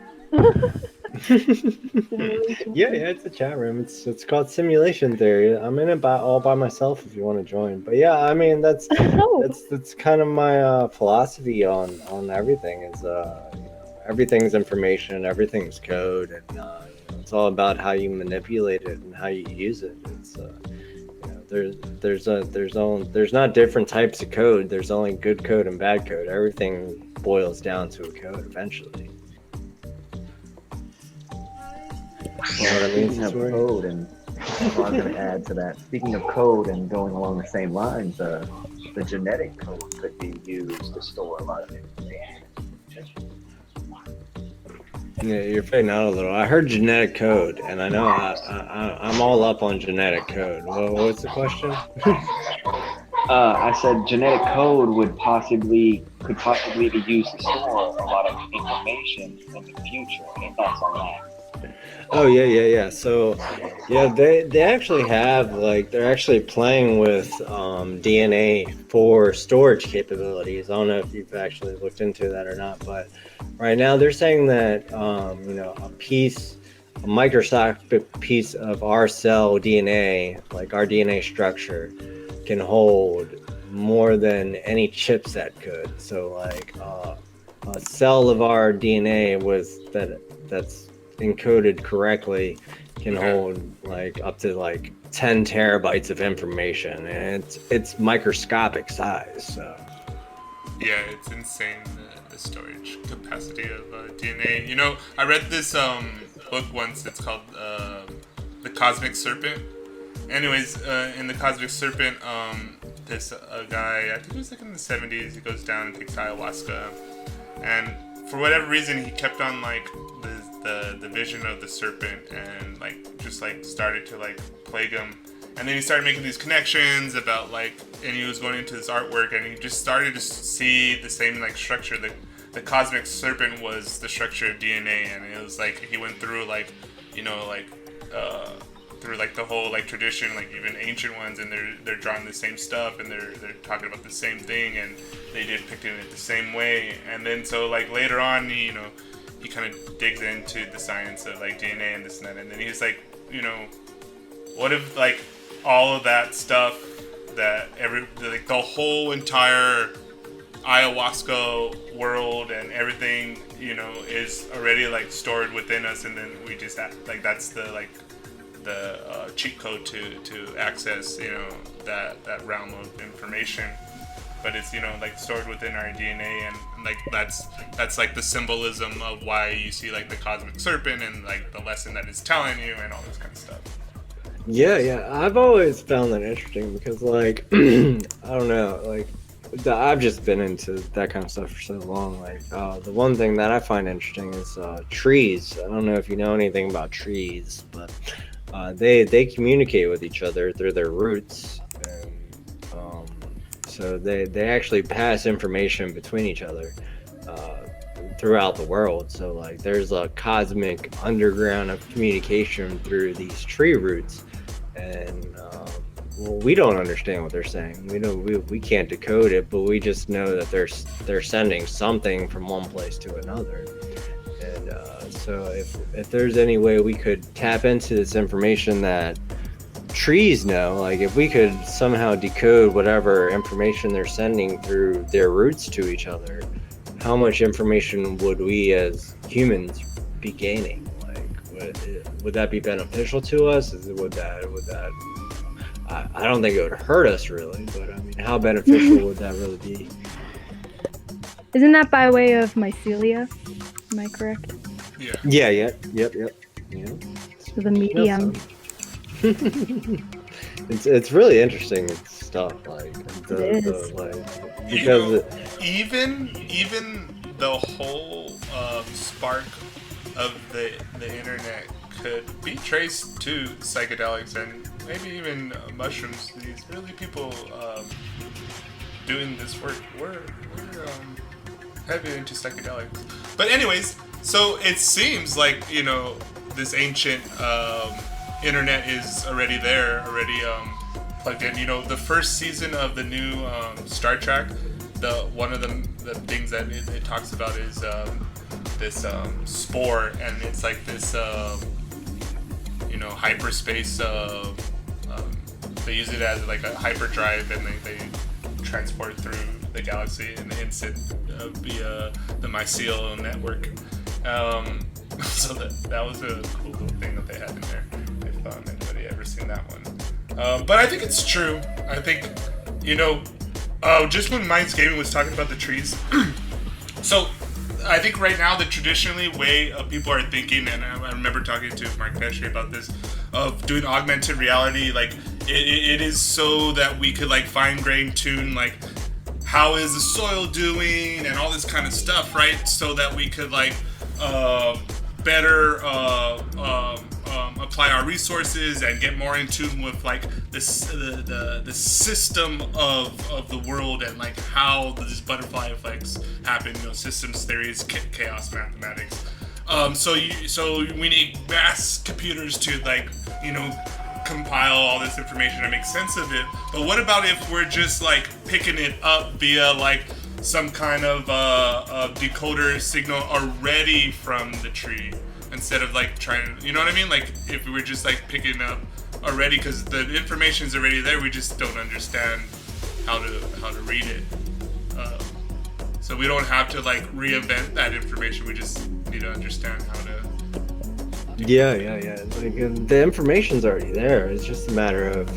yeah, it's a chat room. It's called Simulation Theory. I'm in it all by myself if you want to join. But yeah, I mean that's kind of my philosophy on everything. Is you know, everything's information, everything's code, and you know, it's all about how you manipulate it and how you use it. It's you know, there's not different types of code. There's only good code and bad code. Everything boils down to a code eventually. You know what I mean? Speaking of code, and I was going to add to that. Speaking of code and going along the same lines, the genetic code could be used to store a lot of information. Yeah, you're fading out a little. I heard genetic code, and I know I'm all up on genetic code. Well, what's the question? I said genetic code could possibly be used to store a lot of information in the future. Any thoughts on that? Oh yeah. So yeah, they actually have, like, they're actually playing with DNA for storage capabilities. I don't know if you've actually looked into that or not, but right now they're saying that you know, a microscopic piece of our cell DNA, like our DNA structure, can hold more than any chipset could. So like a cell of our DNA that's encoded correctly can hold like up to like 10 terabytes of information, and it's microscopic size. So Yeah, it's insane, the storage capacity of DNA. You know, I read this book once. It's called The Cosmic Serpent. Anyways, in The Cosmic Serpent, this guy, I think it was like in the 70s, he goes down and takes ayahuasca, and for whatever reason he kept on like the vision of the serpent, and like just like started to like plague him. And then he started making these connections about like, and he was going into this artwork, and he just started to see the same like structure. The cosmic serpent was the structure of DNA, and it was like he went through like, you know, like through like the whole like tradition, like even ancient ones, and they're drawing the same stuff, and they're talking about the same thing, and they depicted it the same way. And then so like later on, he he kind of digs into the science of like DNA and this and that, and then he's like, you know, what if like all of that stuff that like the whole entire ayahuasca world and everything, you know, is already like stored within us, and then we just like that's the like the cheat code to access, you know, that realm of information. But it's, you know, like stored within our DNA, and like that's like the symbolism of why you see like the cosmic serpent and like the lesson that it's telling you and all this kind of stuff. Yeah, I've always found that interesting because, like, I don't know, like, I've just been into that kind of stuff for so long. Like, the one thing that I find interesting is trees. I don't know if you know anything about trees, but they communicate with each other through their roots, and so they actually pass information between each other throughout the world. So, like, there's a cosmic underground of communication through these tree roots. And well, we don't understand what they're saying. We can't decode it, but we just know that they're sending something from one place to another. And so if there's any way we could tap into this information that trees know, like if we could somehow decode whatever information they're sending through their roots to each other, how much information would we as humans be gaining? Would that be beneficial to us? Would that I don't think it would hurt us really, but I mean, how beneficial would that really be? Isn't that by way of mycelia? Am I correct? Yeah. Yep. Yeah. So the medium. Yeah. It's really interesting stuff, like because even the whole spark of the internet could be traced to psychedelics and maybe even mushrooms. These really people doing this work were heavy into psychedelics. But anyways, so it seems like, you know, this ancient internet is already there, already plugged in. You know, the first season of the new Star Trek, one of the things that it talks about is this spore, and it's like this you know, hyperspace they use it as like a hyperdrive, and they transport through the galaxy in an instant via the mycelial network. So that was a cool little thing that they had in there, if anybody ever seen that one. But I think it's true. I think, you know, just when Minds Gaming was talking about the trees, so I think right now the traditionally way people are thinking, and I remember talking to Mark Pesce about this, of doing augmented reality, like it is so that we could like fine grain tune like how is the soil doing and all this kind of stuff, right? So that we could like better apply our resources and get more in tune with like the system of the world and like how these butterfly effects happen, you know, systems theories, chaos mathematics. So we need mass computers to like, you know, compile all this information and make sense of it. But what about if we're just like picking it up via like some kind of decoder signal already from the tree, instead of like trying to, you know what I mean? Like if we were just like picking up already, because the information is already there, we just don't understand how to read it. So we don't have to like reinvent that information. We just need to understand how to. Yeah. Like the information's already there. It's just a matter of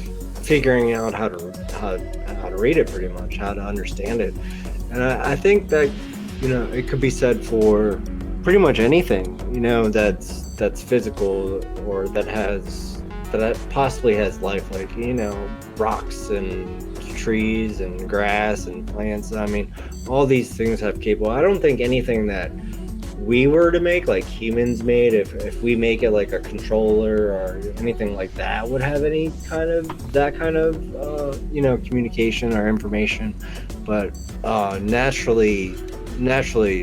figuring out how to read it, pretty much, how to understand it. And I think that, you know, it could be said for pretty much anything, you know, that's physical or that possibly has life, like, you know, rocks and trees and grass and plants. I mean, all these things have capable. I don't think anything that we were to make, like humans made, if we make it like a controller or anything like that, would have any kind of that kind of you know, communication or information. But naturally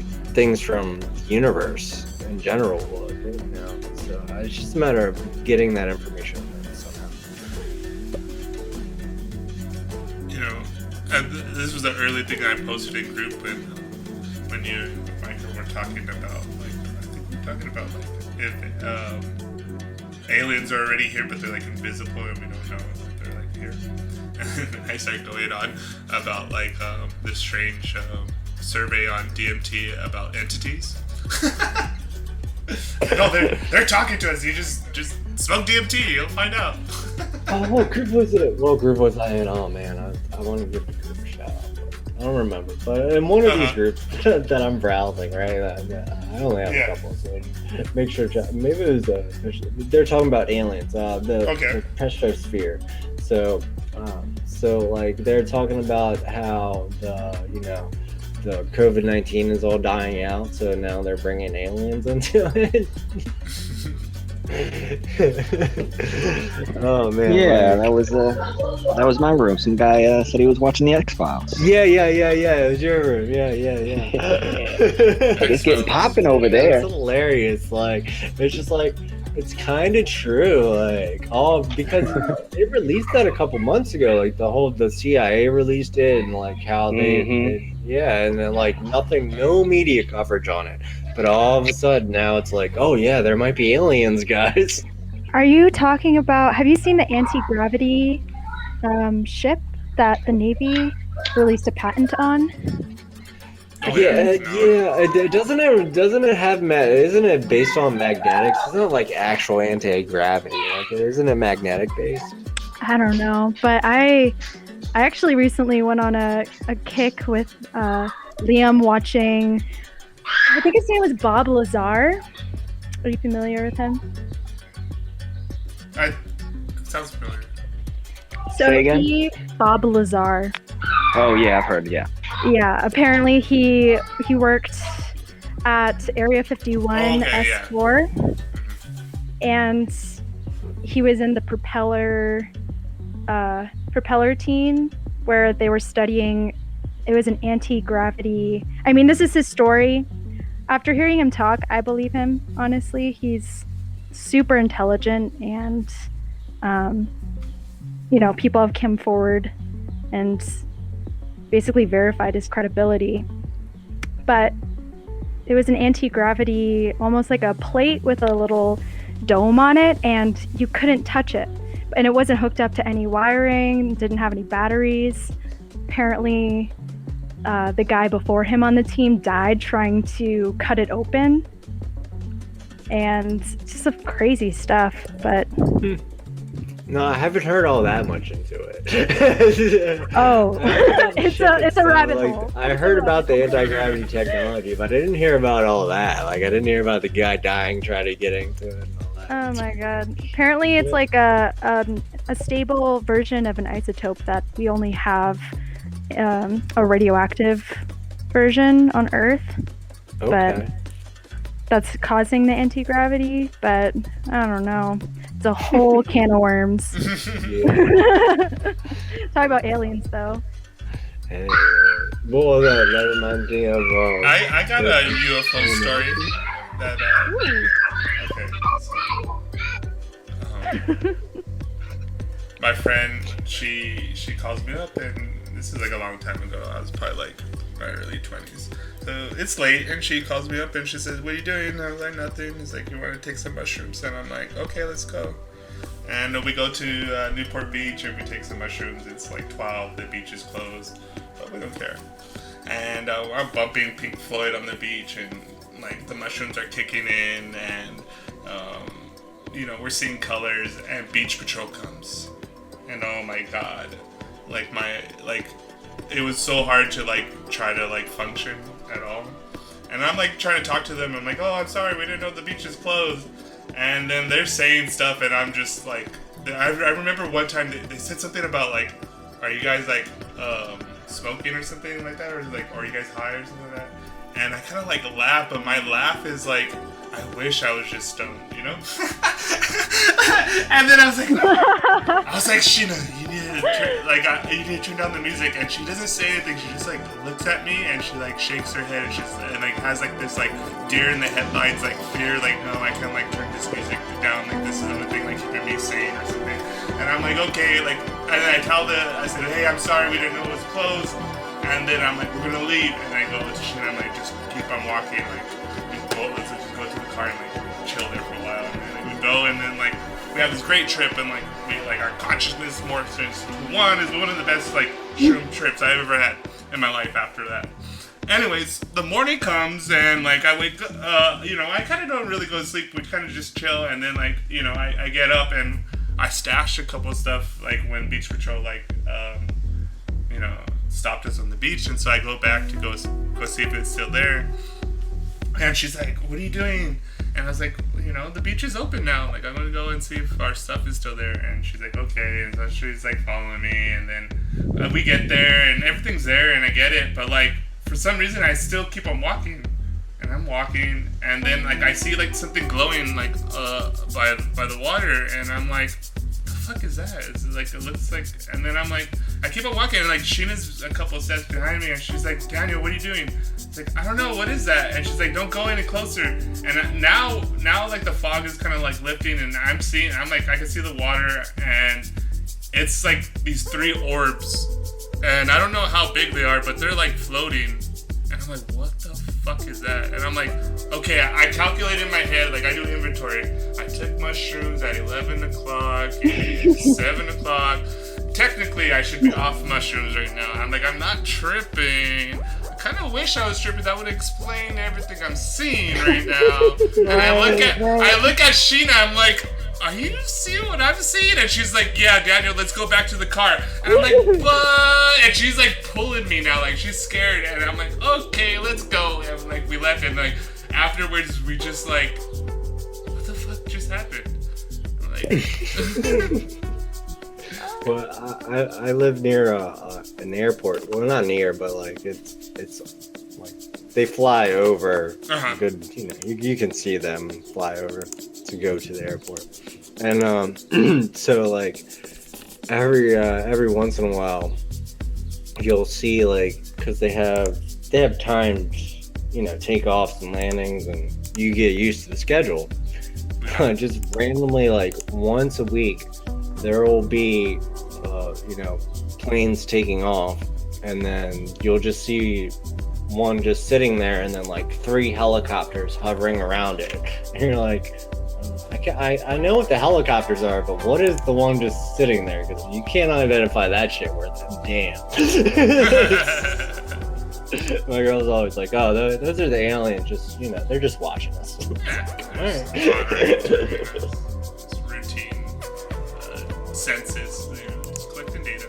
things from the universe in general would, you know. So it's just a matter of getting that information somehow. You know, this was the early thing I posted in group when you and Michael were talking about, like, I think talking about like if aliens are already here, but they're like invisible and we don't know that they're like here. And then I start going on about like this strange survey on DMT about entities. No, they're talking to us. You just smoke DMT. You'll find out. Oh, what group was it? What group was I in? Oh man, I want to give the group a shout out. I don't remember, but in one of these groups that I'm browsing, right? I only have a couple, so make sure. Maybe it was they're talking about aliens. The petrosphere. So like they're talking about how the COVID-19 is all dying out, so now they're bringing aliens into it. Oh man! Yeah, that was my room. Some guy said he was watching the X-Files. Yeah. It was your room. Yeah. It's getting popping over there. It's hilarious. Like it's just like it's kind of true. Like because they released that a couple months ago. Like the CIA released it, and like how they and then like no media coverage on it. But all of a sudden now it's like, oh yeah, there might be aliens, guys. Are you talking about, have you seen the anti-gravity ship that the Navy released a patent on? Doesn't it have, isn't it based on magnetics? Isn't it like actual anti-gravity? Like, isn't it magnetic based? I don't know, but I actually recently went on a kick with Liam watching, I think his name was Bob Lazar. Are you familiar with him? Sounds familiar. So Bob Lazar. Oh yeah, I've heard. Yeah. Yeah, apparently he worked at Area 51 S4, and he was in the propeller team where they were studying. It was an anti-gravity. I mean, this is his story. After hearing him talk, I believe him. Honestly, he's super intelligent, and people have come forward and basically verified his credibility. But it was an anti-gravity, almost like a plate with a little dome on it, and you couldn't touch it. And it wasn't hooked up to any wiring, didn't have any batteries. Apparently, the guy before him on the team died trying to cut it open. And just some crazy stuff, but... No, I haven't heard all that much into it. It's a rabbit hole. I heard about the anti-gravity technology, but I didn't hear about all that. Like, I didn't hear about the guy dying trying to get into it and all that. Oh my god. Apparently it's like a stable version of an isotope that we only have a radioactive version on Earth. Okay. But that's causing the anti-gravity, but I don't know. It's a whole can of worms. Talk about aliens, though. Hey, well, that reminds me of... I got a UFO story that... my friend, she calls me up, and this is like a long time ago. I was probably like my early 20s. So it's late, and she calls me up, and she says, "What are you doing?" And I was like, "Nothing." He's like, "You want to take some mushrooms?" And I'm like, "Okay, let's go." And we go to Newport Beach, and we take some mushrooms. It's like 12. The beach is closed, but we don't care. And I'm bumping Pink Floyd on the beach, and like the mushrooms are kicking in, and we're seeing colors, and Beach Patrol comes, and oh my god, it was so hard to try to function at all. And I'm trying to talk to them. I'm like, "Oh, I'm sorry, we didn't know the beach is closed." And then they're saying stuff, and I'm just like, I remember one time they said something about are you guys smoking or something like that, or are you guys high or something like that? And I kind of laugh, but my laugh is I wish I was just stoned, you know? And then I was like, Sheena, you need to turn down the music. And she doesn't say anything. She just looks at me, and she shakes her head, and has this deer in the headlights fear, no, I can't turn this music down. This is the only thing keeping me sane or something. And I'm like, okay, and then I said, "Hey, I'm sorry, we didn't know it was closed." And then I'm like, "We're gonna leave." And I go to Sheena, I'm like, "Just keep on walking, let's just go to the car and like chill there for a while. And then like, we go, and then like we have this great trip, and like we like our consciousness morphs into one is one of the best like shroom trips I've ever had in my life after that. Anyways, the morning comes, and like I wake up, you know, I kind of don't really go to sleep. We kind of just chill, and then like, you know, I get up and I stash a couple of stuff like when Beach Patrol like, you know, stopped us on the beach, and so I go back to go see if it's still there. And she's like, "What are you doing?" And I was like, "You know, the beach is open now. Like, I'm gonna go and see if our stuff is still there." And she's like, "Okay." And so she's like following me, and then we get there, and everything's there, and I get it, but like, for some reason, I still keep on walking, and I'm walking, and then like I see like something glowing like by the water, and I'm like, the fuck is that? It's like, it looks like, and then I'm like, I keep on walking, and like Sheena's a couple of steps behind me, and she's like, "Daniel, what are you doing?" It's like, "I don't know, what is that?" And she's like, "Don't go any closer." And now like the fog is kind of like lifting, and I'm like, I can see the water, and it's like these 3 orbs. And I don't know how big they are, but they're like floating. And I'm like, what the fuck is that? And I'm like, okay, I calculated in my head, like I do inventory. I took mushrooms at 11 o'clock, 7 o'clock. Technically, I should be off mushrooms right now. I'm like, I'm not tripping. I kind of wish I was tripping. That would explain everything I'm seeing right now. And I look at Sheena, I'm like, "Are you seeing what I'm seeing?" And she's like, "Yeah, Daniel, let's go back to the car." And I'm like, "But," and she's like pulling me now, like she's scared. And I'm like, "Okay, let's go." And like we left, and like afterwards we just like, what the fuck just happened? Like, well, I live near an airport. Well, not near, but like it's like they fly over. Good, you know, you can see them fly over to go to the airport. And so like every once in a while you'll see, like, because they have timed, you know, takeoffs and landings, and you get used to the schedule. Just randomly, like once a week there will be you know, planes taking off, and then you'll just see one just sitting there, and then like 3 helicopters hovering around it, and you're like, I know what the helicopters are, but what is the one just sitting there? Because you cannot identify that shit worth a damn. My girl's always like, "Oh, those are the aliens, just, you know, they're just watching us." Alright. It's routine census, you know, just collecting data.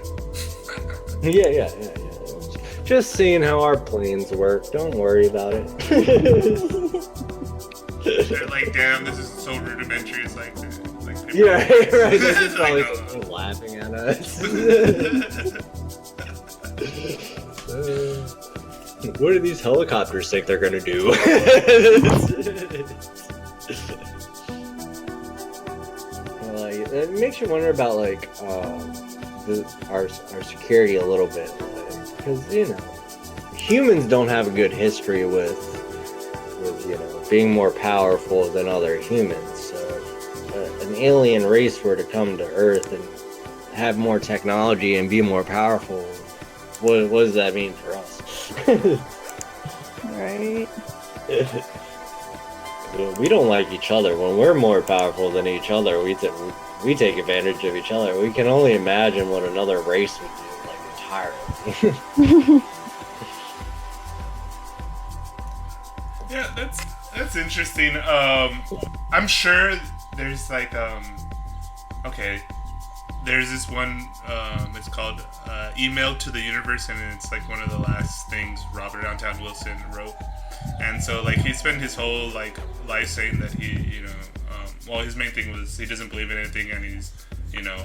Yeah. Just seeing how our planes work. Don't worry about it. They're like, "Damn, this is so rudimentary." It's like people, yeah, right. They're just probably laughing at us. What do these helicopters think they're gonna do? Like, it makes you wonder about like our security a little bit, because you know, humans don't have a good history with you know, being more powerful than other humans. So an alien race were to come to Earth and have more technology and be more powerful, what does that mean for us? Right. We don't like each other. When we're more powerful than each other, we take advantage of each other. We can only imagine what another race would do, like, entirely. Yeah, that's interesting. I'm sure there's like okay, there's this one, it's called Email to the Universe, and it's like one of the last things Robert Downtown Wilson wrote. And so like he spent his whole like life saying that he, you know, well, his main thing was he doesn't believe in anything, and he's, you know,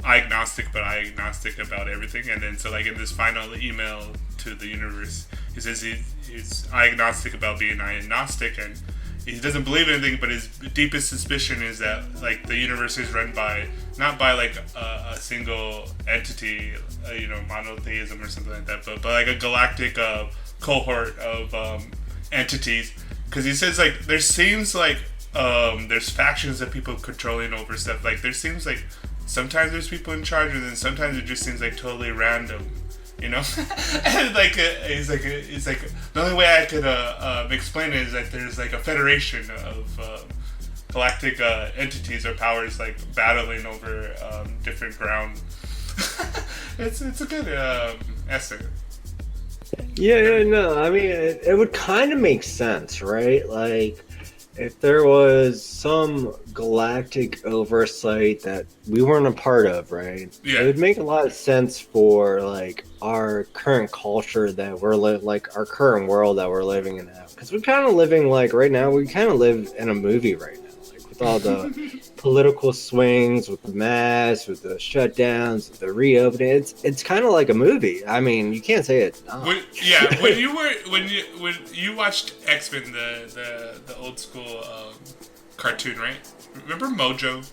agnostic, but agnostic about everything. And then so like in this final email to the universe, he says he's agnostic about being agnostic, and he doesn't believe in anything, but his deepest suspicion is that like the universe is run by not by like a single entity, you know, monotheism or something like that, but like a galactic cohort of entities. Because he says like there seems like there's factions of people controlling over stuff. Like there seems like sometimes there's people in charge, and then sometimes it just seems like totally random. you know. And like he's like the only way I could explain it is that there's like a federation of galactic entities or powers like battling over different ground. It's a good essay. Yeah, no, I mean, it would kind of make sense, right? Like, if there was some galactic oversight that we weren't a part of, right? Yeah. It would make a lot of sense for, like, our current culture that we're like, our current world that we're living in now. Because we're kind of living, like, right now, we kind of live in a movie right now. Like, with all the political swings, with the masks, with the shutdowns, with the reopening. It's kind of like a movie. I mean, you can't say it's not. When you watched X-Men, the old school cartoon, right? Remember Mojo?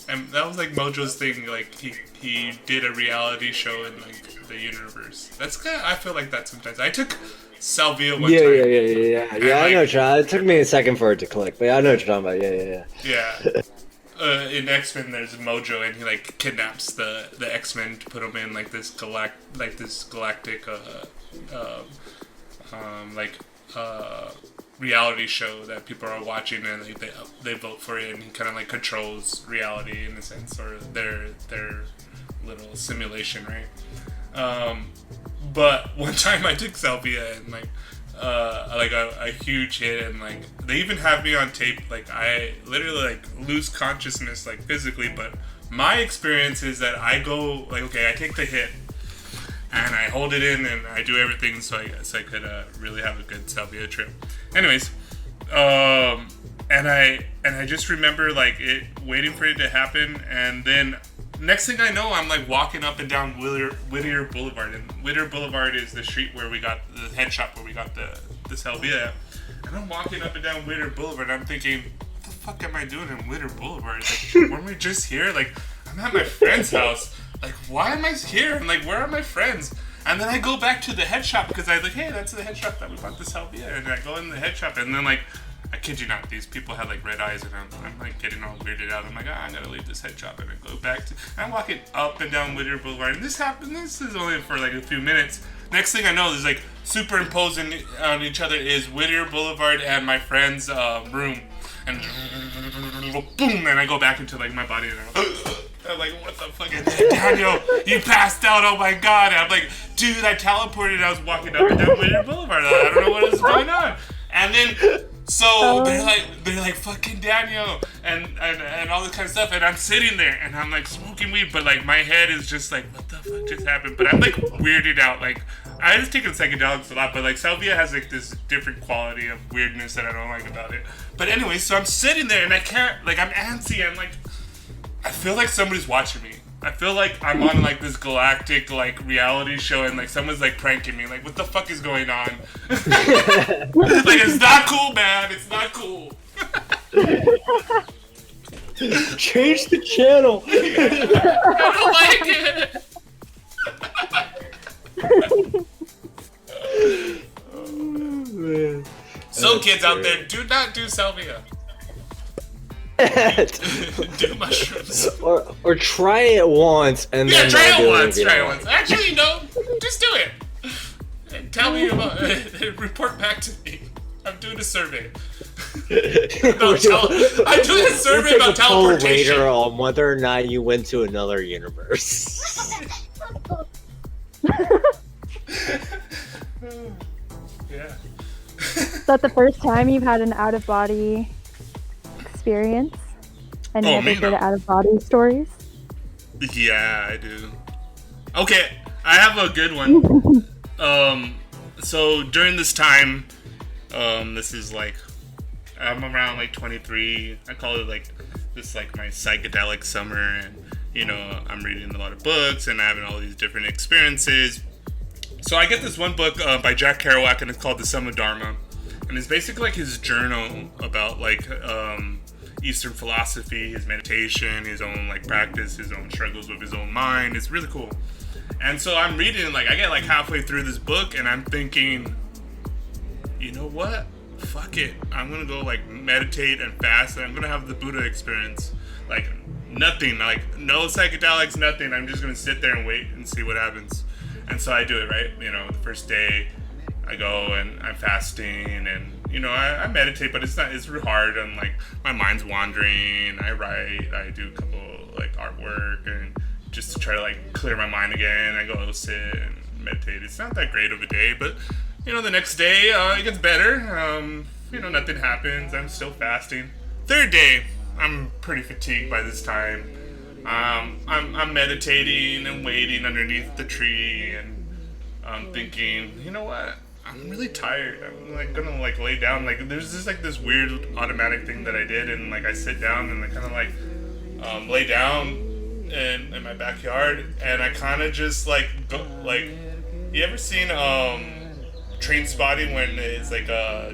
And that was like Mojo's thing. Like he did a reality show in like the universe. That's kind of, I feel like that sometimes. I took Salvia one time. Yeah. I know, John. It took me a second for it to click, but I know what you're talking about. Yeah. In X-Men, there's Mojo, and he like kidnaps the X-Men to put them in like this galactic reality show that people are watching, and they vote for it, and he kind of like controls reality in a sense, or their little simulation, right? But one time I took Salvia and like a huge hit, and like they even have me on tape. Like I literally like lose consciousness like physically, but my experience is that I go like, okay, I take the hit and I hold it in and I do everything so I could really have a good Salvia trip. Anyways, and I just remember like it waiting for it to happen, and then next thing I know, I'm like walking up and down Whittier Boulevard, and Whittier Boulevard is the street where we got the head shop where we got the Salvia at. And I'm walking up and down Whittier Boulevard, and I'm thinking, what the fuck am I doing in Whittier Boulevard? Like, weren't we just here? Like, I'm at my friend's house. Like, why am I here? And like, where are my friends? And then I go back to the head shop because I was like, hey, that's the head shop that we bought the Salvia. And I go in the head shop, and then like, I kid you not, these people had like red eyes, and I'm like getting all weirded out. I'm like, I gotta leave this head shop, and I go back to. I'm walking up and down Whittier Boulevard, and this happened. This is only for like a few minutes. Next thing I know, there's like superimposing on each other is Whittier Boulevard and my friend's room, and boom, and I go back into like my body, and I'm like, what the fuck? Daniel, you passed out. Oh my god! And I'm like, dude, I teleported. I was walking up and down Whittier Boulevard. I don't know what is going on. And then. So they're like fucking Daniel and all this kind of stuff, and I'm sitting there and I'm like smoking weed, but like my head is just like, what the fuck just happened? But I'm like weirded out. Like I was taking psychedelics a lot, but like Salvia has like this different quality of weirdness that I don't like about it. But anyway, so I'm sitting there and I can't, like, I'm antsy. I'm like, I feel like somebody's watching me. I feel like I'm on like this galactic like reality show, and like someone's like pranking me. Like, what the fuck is going on? Like, it's not cool, man. It's not cool. Change the channel. I don't like it. Oh, man. So kids out there, do not do salvia. Do mushrooms. Or try it once and then try it once. Actually, no, just do it. And tell me about it. Report back to me. I'm doing a survey. I'm doing a survey about teleportation. Later on whether or not you went to another universe. Yeah. Is that the first time you've had an out-of-body experience? And you ever heard out-of-body stories? Yeah, I do. Okay, I have a good one. So during this time, this is like, I'm around like 23. I call it like this, like my psychedelic summer, and you know, I'm reading a lot of books and having all these different experiences. So I get this one book by Jack Kerouac, and it's called The Sum of Dharma, and it's basically like his journal about like Eastern philosophy, his meditation, his own like practice, his own struggles with his own mind. It's really cool. And so I'm reading, like I get like halfway through this book, and I'm thinking, you know what? Fuck it. I'm gonna go like meditate and fast, and I'm gonna have the Buddha experience. Like nothing, like no psychedelics, nothing. I'm just gonna sit there and wait and see what happens. And so I do it, right? You know, the first day I go and I'm fasting, and you know, I meditate, but it's real hard, and like my mind's wandering. I write, I do a couple like artwork, and just to try to like clear my mind again. I go sit and meditate. It's not that great of a day, but you know, the next day it gets better. You know, nothing happens. I'm still fasting. Third day, I'm pretty fatigued by this time. I'm meditating and waiting underneath the tree, and I'm thinking, you know what? I'm really tired. I'm like gonna like lay down. Like there's just like this weird automatic thing that I did, and like I sit down and I kind of like lay down in my backyard, and I kind of just like go like. You ever seen Train Spotting when it's like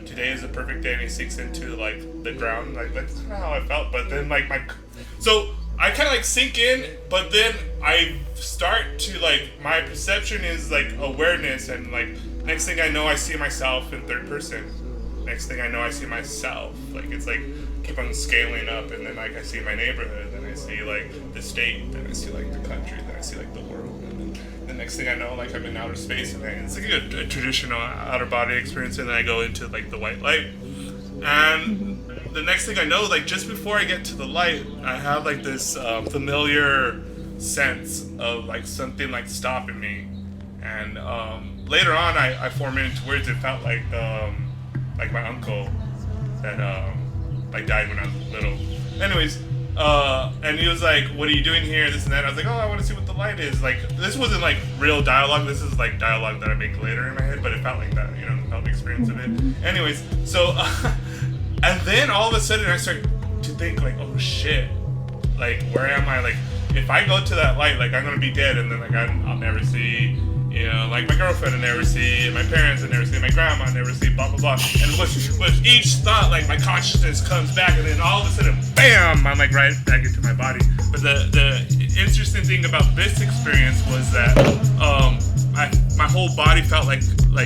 today is a perfect day and he sinks into like the ground? Like that's kind of how I felt. But then like so I kind of like sink in, but then I start to like my perception is like awareness, and like next thing I know I see myself in third person. Next thing I know I see myself. Like it's like keep on scaling up, and then like I see my neighborhood, then I see like the state, then I see like the country, then I see like the world. The next thing I know, like I'm in outer space, and it's like a traditional outer body experience, and then I go into like the white light, and the next thing I know, like just before I get to the light, I have like this familiar sense of like something like stopping me, and later on I form it into words. It felt like my uncle that like died when I was little. Anyways. And he was like, "What are you doing here?" This and that. I was like, "Oh, I want to see what the light is." Like, this wasn't like real dialogue. This is like dialogue that I make later in my head, but it felt like that, you know, felt the experience of it. Anyways, so, and then all of a sudden I start to think like, "Oh shit! Like, where am I? Like, if I go to that light, like I'm gonna be dead, and then like I'll never see." You know, like my girlfriend I never see, my parents I never see, my grandma I never see, blah blah blah. And with each thought, like my consciousness comes back, and then all of a sudden, bam! I'm like right back into my body. But the interesting thing about this experience was that my whole body felt like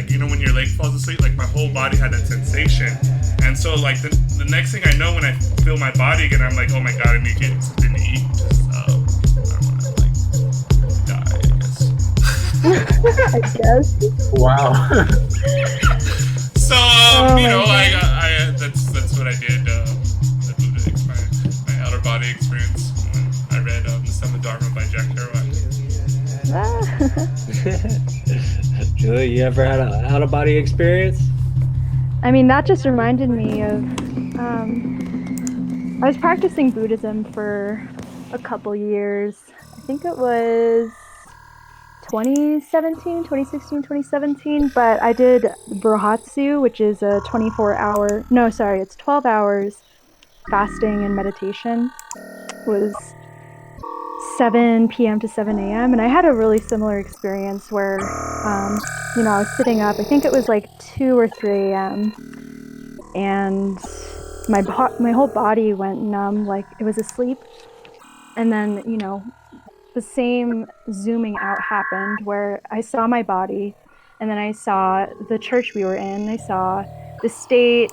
you know when your leg falls asleep, like my whole body had that sensation. And so like the next thing I know, when I feel my body again, I'm like, oh my god, I need to get something to eat. Just I don't want to like die, I guess. I guess. Wow. So Oh you know, my I that's what I did. The Buddha, my outer body experience when I read the Summa Dharma by Jack Kerouac. Julie, you ever had an out of body experience? I mean, that just reminded me of I was practicing Buddhism for a couple years. I think it was 2016, 2017, but I did Brohatsu, which is a 12 hours fasting and meditation. It was 7 p.m. to 7 a.m. and I had a really similar experience where, you know, I was sitting up, I think it was like 2 or 3 a.m. and my whole body went numb, like it was asleep. And then, you know, the same zooming out happened where I saw my body, and then I saw the church we were in, I saw the state,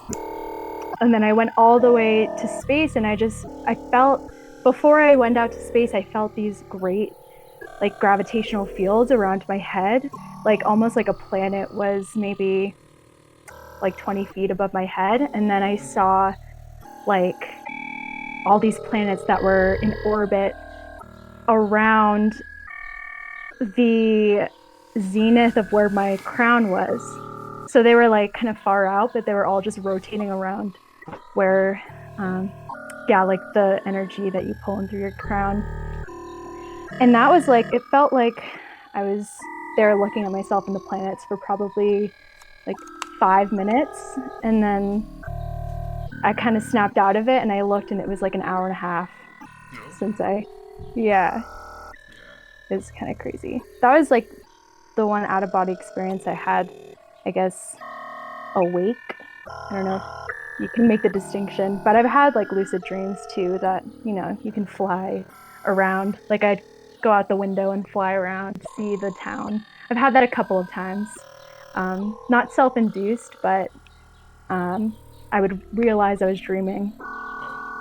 and then I went all the way to space, and I felt, before I went out to space, I felt these great like gravitational fields around my head, like almost like a planet was maybe like 20 feet above my head, and then I saw like all these planets that were in orbit around the zenith of where my crown was. So they were like kind of far out, but they were all just rotating around where, like the energy that you pull in through your crown. And that was like, it felt like I was there looking at myself and the planets for probably like 5 minutes. And then I kind of snapped out of it and I looked and it was like an hour and a half since yeah, it was kind of crazy. That was like the one out of body experience I had, I guess, awake. I don't know if you can make the distinction, but I've had like lucid dreams too that, you know, you can fly around. Like I'd go out the window and fly around, see the town. I've had that a couple of times. Not self-induced, but I would realize I was dreaming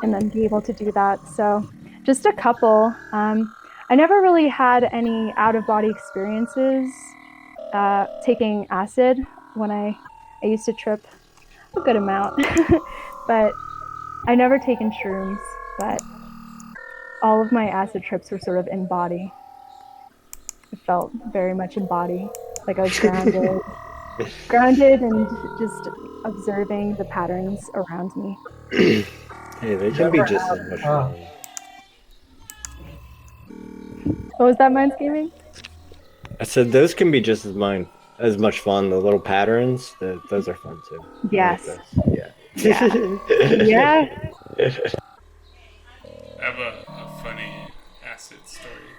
and then be able to do that. So just a couple. I never really had any out-of-body experiences taking acid when I used to trip a good amount, but I never taken shrooms. But all of my acid trips were sort of in body. It felt very much in body, like I was grounded and just observing the patterns around me. Hey, they can be just as much fun. What was that, Minds Gaming? I said those can be just as much fun. The little patterns, those are fun too. Yes. Like yeah. Yeah. I have a funny acid story.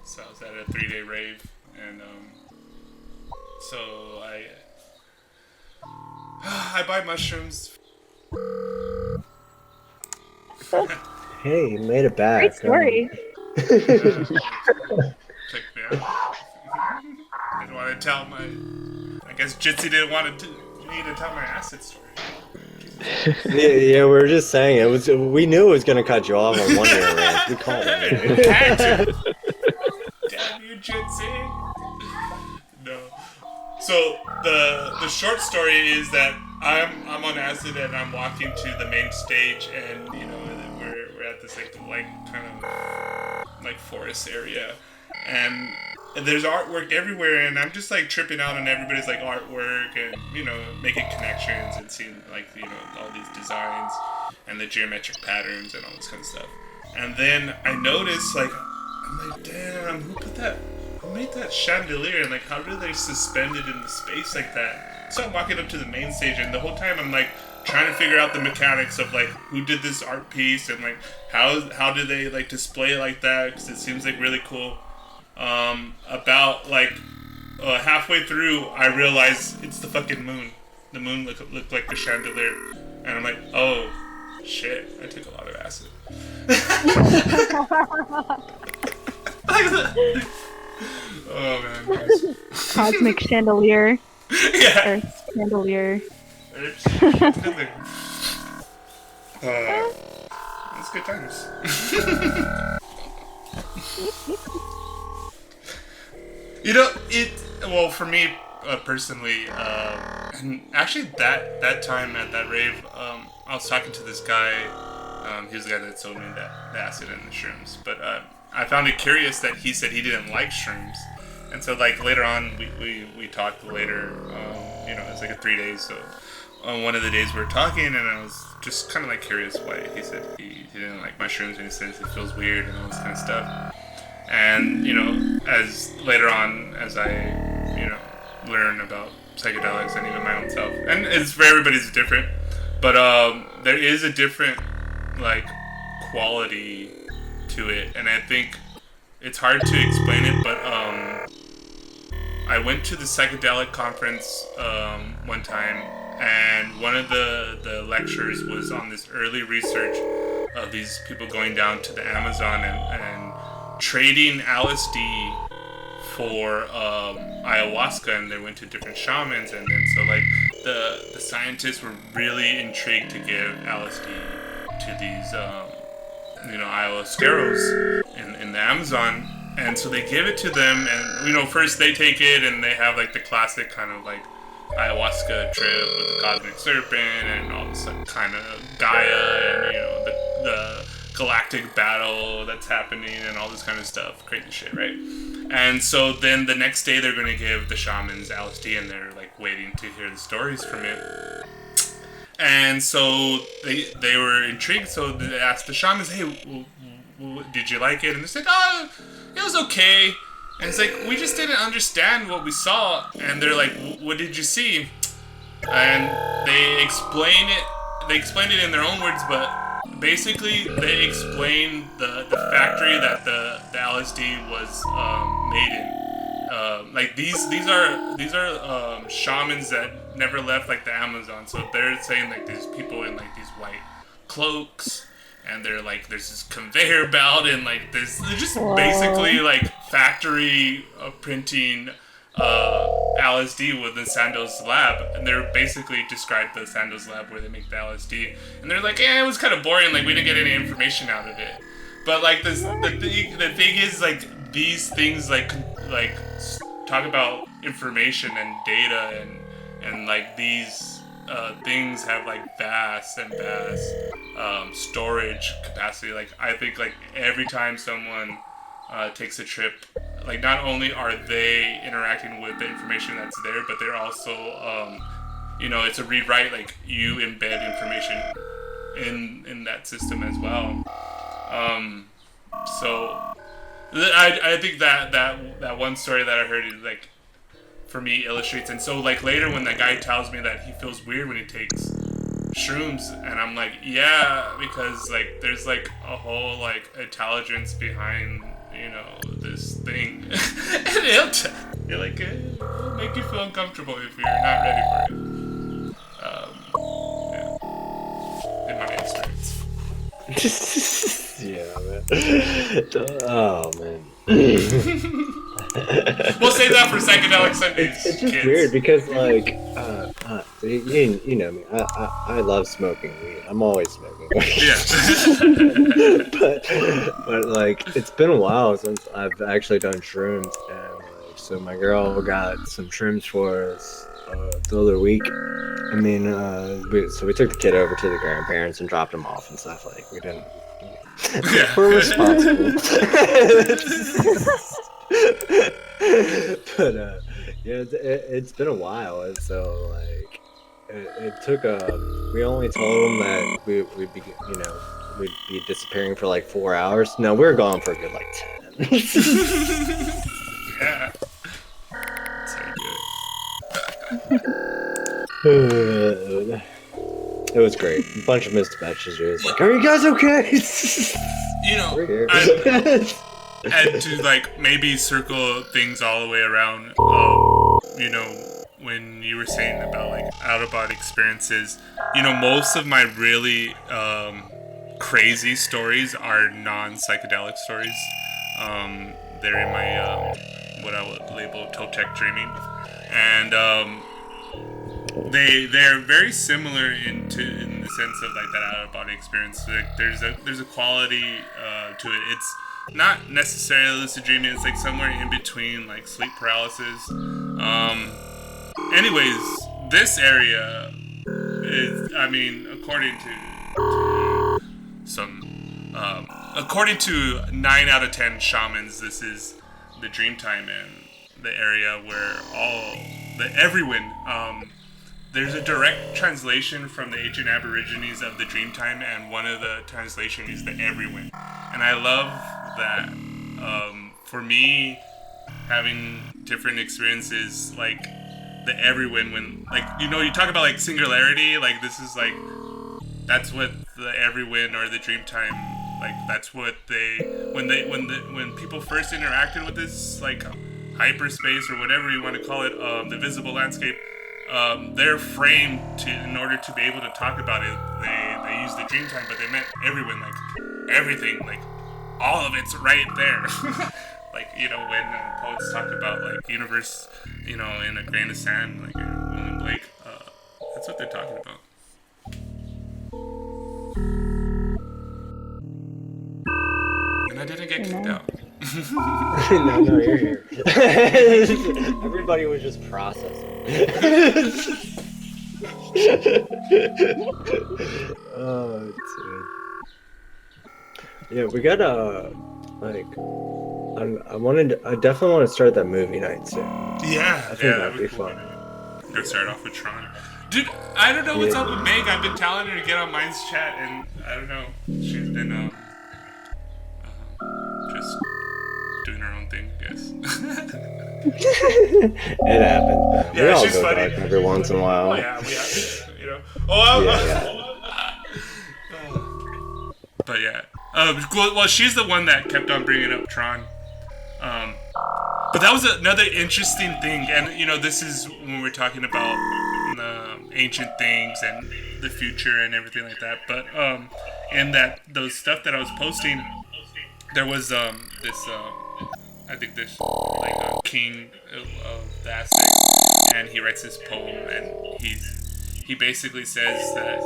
So I was at a 3-day rave, and so I buy mushrooms. Hey, you made it back. Great story. Check me out. Didn't want to tell my. I guess Jitsi didn't want me to tell my acid story. Yeah, we were just saying we knew it was gonna cut you off on one year rant. We called it. It had to. Damn you, Jitsi. No. So the short story is that I'm on acid and I'm walking to the main stage, and we're at this like kind of like forest area, and there's artwork everywhere, and I'm just like tripping out on everybody's like artwork, and making connections and seeing like all these designs and the geometric patterns and all this kind of stuff. And then I noticed I'm like, damn, who made that chandelier, and like how do they suspend it in the space like that? So I'm walking up to the main stage, and the whole time I'm like trying to figure out the mechanics of like who did this art piece, and like how do they like display it like that, because it seems like really cool. About like halfway through, I realized it's the fucking moon. The moon looked like the chandelier, and I'm like, oh shit, I took a lot of acid. Oh man. Cosmic chandelier. Yeah. Or chandelier. It's good times. Well, for me personally, and actually that time at that rave, I was talking to this guy. He was the guy that sold me the acid and the shrooms. But I found it curious that he said he didn't like shrooms, and so like later on we talked later. It's like a 3 days. So on one of the days we were talking, and I was just kind of like curious why he said he didn't like mushrooms, and he says it feels weird and all this kind of stuff. And as later on, as I learn about psychedelics and even my own self, and it's for everybody's different, but there is a different like quality to it, and I think it's hard to explain it. But I went to the psychedelic conference one time, and one of the lectures was on this early research of these people going down to the Amazon and trading LSD for ayahuasca, and they went to different shamans, and then so like the scientists were really intrigued to give LSD to these ayahuasqueros in the Amazon, and so they give it to them, and first they take it, and they have like the classic kind of like ayahuasca trip with the cosmic serpent and all this kind of Gaia, and the galactic battle that's happening and all this kind of stuff, crazy shit, right? And so then the next day they're going to give the shamans LSD, and they're like waiting to hear the stories from it. And so they were intrigued, so they asked the shamans, hey, did you like it? And they said, oh, it was okay. And it's like, we just didn't understand what we saw. And they're like, what did you see? And they explained it in their own words, but basically they explained the factory that the LSD was made in. Like these are shamans that never left like the Amazon, so they're saying like there's people in like these white cloaks, and they're like there's this conveyor belt, and like they're just basically like factory printing LSD within Sandoz lab, and they're basically described the Sandoz lab where they make the LSD, and they're like, yeah, it was kind of boring, like we didn't get any information out of it. But like the thing is like these things like talk about information and data and like these things have like vast storage capacity. Like I think like every time someone takes a trip, like not only are they interacting with the information that's there, but they're also it's a read write. Like you embed information in that system as well. So I think that one story that I heard is like, for me, illustrates. And so like later when that guy tells me that he feels weird when he takes shrooms, and I'm like, yeah, because like there's like a whole like intelligence behind this thing, and it'll like it'll make you feel uncomfortable if you're not ready for it. In my experience. Yeah, man. Oh man. We'll save that for psychedelic Sundays. It's just kids. weird because like you know me. I love smoking weed. I'm always smoking weed. Yeah. but like it's been a while since I've actually done shrooms, and like, so my girl got some shrooms for us the other week. I mean, we took the kid over to the grandparents and dropped him off and stuff. Like we didn't. Yeah. We're responsible. But yeah, it's been a while, and so like it took we only told them that we'd be we'd be disappearing for like 4 hours. No, we were gone for a good like 10. Yeah. That's how you do it. It was great. A bunch of missed messages like, "Are you guys okay?" We're here. And to like maybe circle things all the way around, when you were saying about like out of body experiences, most of my really crazy stories are non-psychedelic stories. They're in my what I would label Toltec dreaming, and they're very similar in the sense of like that out of body experience. Like there's a quality to it. It's not necessarily lucid dreaming. It's like somewhere in between like sleep paralysis. Anyways, this area is, I mean, according to 9 out of 10 shamans, this is the dream time and the area where everyone. There's a direct translation from the ancient Aborigines of the Dreamtime, and one of the translations is the everyone. And I love that. For me, having different experiences, like the everyone, when like you talk about like singularity, like this is like that's what the everyone or the Dreamtime, like that's what when people first interacted with this like hyperspace or whatever you want to call it, the visible landscape. They're framed in order to be able to talk about it. They use the dream time, but they meant everyone, like everything, like all of it's right there. Like when poets talk about like universe, in a grain of sand, like William Blake. That's what they're talking about. And I didn't get kicked out. No, you're here. Everybody was just processing. Oh, dude. Yeah, we gotta like. I definitely want to start that movie night soon. Yeah, I think that'd be fun. Go start off with Tron. Dude, I don't know what's up with Meg. I've been telling her to get on Mind's chat, and I don't know. She's been just doing her own thing, I guess. It happens, man. Yeah, we all she's go funny. dark every once in a while. Oh, yeah, we have, But yeah. Well, she's the one that kept on bringing up Tron. But that was another interesting thing, and this is when we're talking about ancient things and the future and everything like that. But in those stuff that I was posting, there was this I think this like king of the Aztecs, and he writes this poem, and he basically says that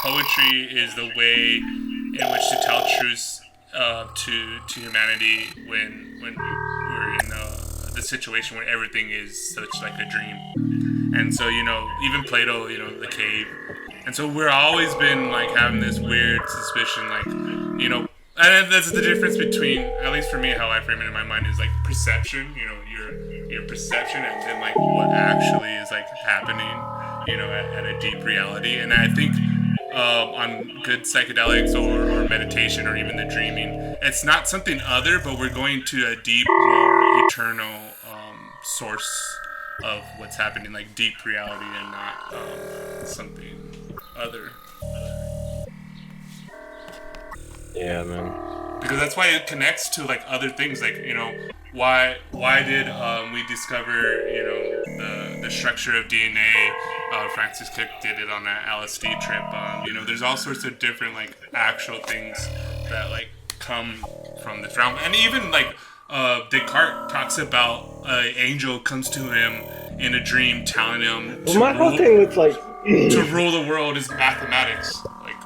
poetry is the way in which to tell truths to humanity when we're in the situation where everything is such like a dream. And so, you know, even Plato, you know, the cave. And so we're always been like having this weird suspicion, like, you know, and that's the difference between, at least for me, how I frame it in my mind is like perception, you know, your perception, and then like what actually is like happening, you know, at a deep reality. And I think on good psychedelics or meditation or even the dreaming, it's not something other, but we're going to a deep, more eternal source of what's happening, like deep reality, and not something other. Yeah, man. Because that's why it connects to like other things, like, you know, why did we discover, you know, the structure of DNA? Francis Crick did it on that LSD trip. You know, there's all sorts of different like actual things that like come from this realm, and even like Descartes talks about an angel comes to him in a dream telling him Well, my whole thing was like to rule the world is mathematics. Like,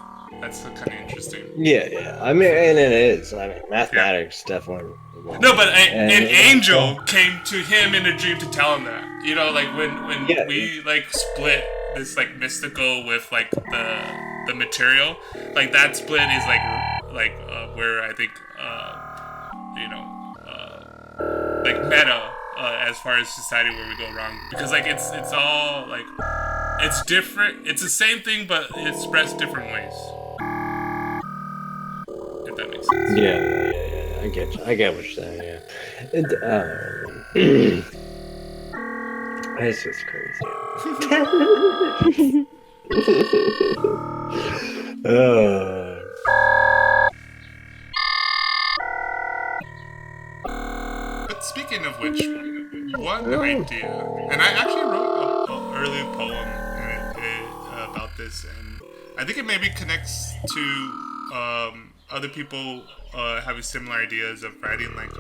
that's kind of interesting. Yeah. I mean, and it is. I mean, mathematics definitely. No, but an angel came to him in a dream to tell him that. You know, like when we like split this like mystical with like the material, like that split is like where I think you know like meta as far as society where we go wrong, because like it's all like it's different. It's the same thing, but it's expressed different ways. If that makes sense. Yeah. I get what you're saying. Yeah. It's just crazy. But speaking of which, one idea, and I actually wrote an early poem about this, and I think it maybe connects to other people having similar ideas of writing, like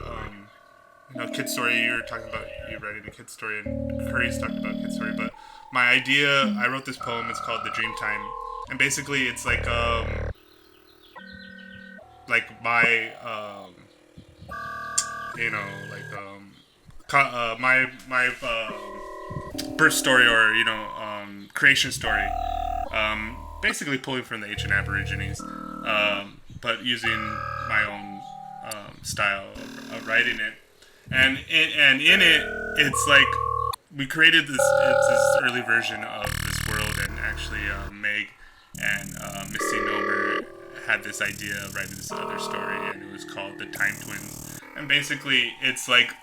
you know, kid story. You were talking about you writing a kid story, and Curry's talked about kid story. But my idea, I wrote this poem. It's called "The Dream Time," and basically it's like my you know, like my birth story, or you know, creation story. Basically pulling from the ancient Aborigines, but using my own style of writing it. And in it, it's like we created this early version of this world, and actually Meg and Misty Nomer had this idea of writing this other story, and it was called The Time Twins. And basically, it's like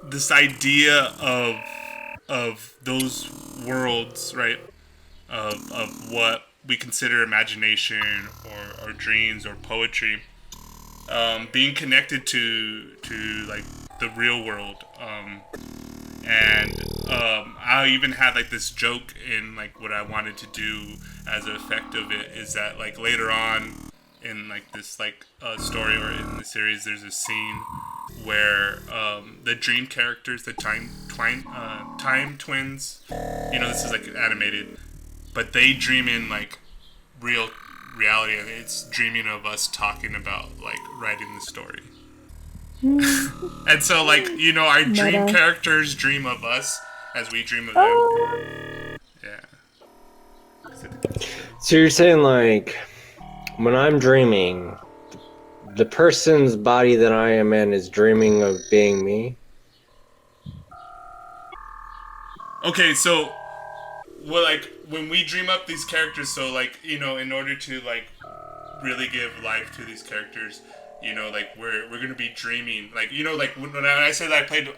this idea of those worlds, right? Of what we consider imagination or dreams or poetry, being connected to like the real world, and I even had like this joke in like what I wanted to do as an effect of it is that like later on in like this like story or in the series, there's a scene where the dream characters, the time twins, you know, this is like animated, but they dream in like reality, and it's dreaming of us talking about like writing the story. And so like, you know, our dream characters dream of us as we dream of them. Yeah. So you're saying like when I'm dreaming, the person's body that I am in is dreaming of being me? Okay, so well, like when we dream up these characters, so like, you know, in order to like really give life to these characters, you know, like we're gonna be dreaming, like, you know, like when I said that I played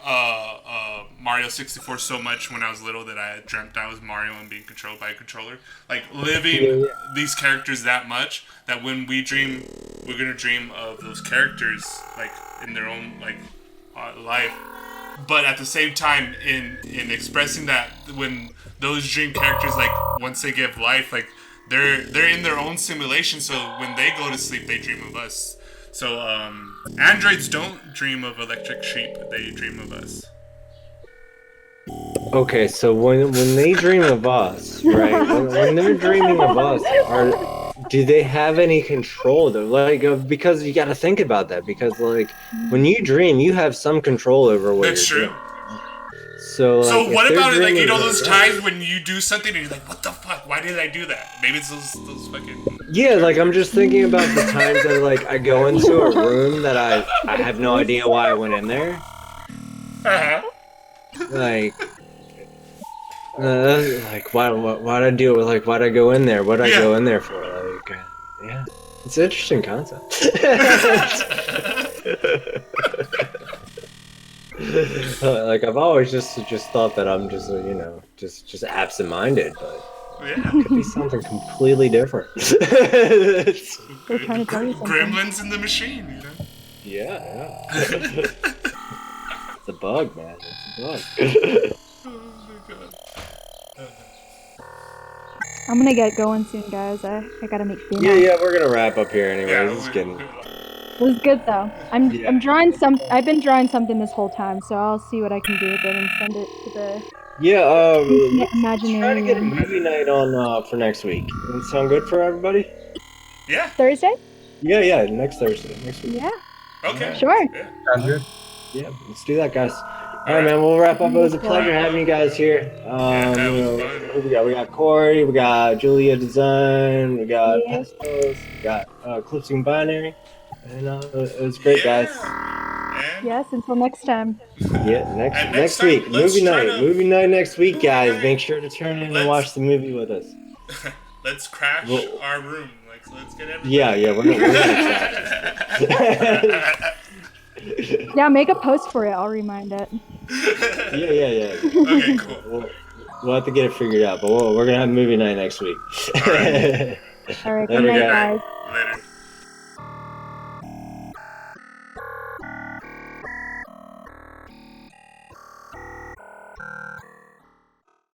Mario 64 so much when I was little that I dreamt I was Mario and being controlled by a controller, like living these characters that much that when we dream, we're gonna dream of those characters like in their own like life, but at the same time in expressing that when those dream characters, like once they give life, like they're in their own simulation, so when they go to sleep they dream of us. So androids don't dream of electric sheep, they dream of us. Okay, so when they dream of us, right? When they're dreaming of us, do they have any control though? Like, because you got to think about that. Because like, when you dream, you have some control over what That's you're true. doing. So, like, So what if they're about it? Like, dreaming those about times when you do something and you're like, what the fuck? Why did I do that? Maybe it's those fucking. Yeah, like I'm just thinking about the times that like I go into a room that I have no idea why I went in there. Like, why'd I do it? Like, why'd I go in there? What'd I go in there for? Like, yeah, it's an interesting concept. Like I've always just thought that I'm just just absent-minded, but it could be something completely different. They're trying to tell you something. Gremlins in the machine, you know? Yeah. It's a bug, man. It's a bug. Oh my god. I'm gonna get going soon, guys. I gotta make dinner. Yeah, we're gonna wrap up here anyway. Yeah, This is getting. It was good though. I'm drawing some. I've been drawing something this whole time, so I'll see what I can do with it and send it to the. Imaginarium. Try to get a movie night on for next week. Does that sound good for everybody? Yeah. Thursday? Yeah, next Thursday, next week. Yeah. Okay. Sure. Yeah. Sounds good. Yeah, let's do that, guys. All right, man. We'll wrap up. It was a pleasure having you guys here. Who we got? We got Corey. We got Julia Design. We got Pestos. We got eclipsingbinary. And it was great, guys. And Yes. Until next time. Yeah, next time, week. let's Movie try night. to- Movie night next week, guys. night. Make sure to turn in and Let's- watch the movie with us. let's crash our room. Like, let's get everything. Yeah, we're gonna Yeah. Make a post for it. I'll remind it. Yeah. Okay, cool. We'll have to get it figured out, but we're gonna have movie night next week. All right. All right. Later, Good night, guys. guys.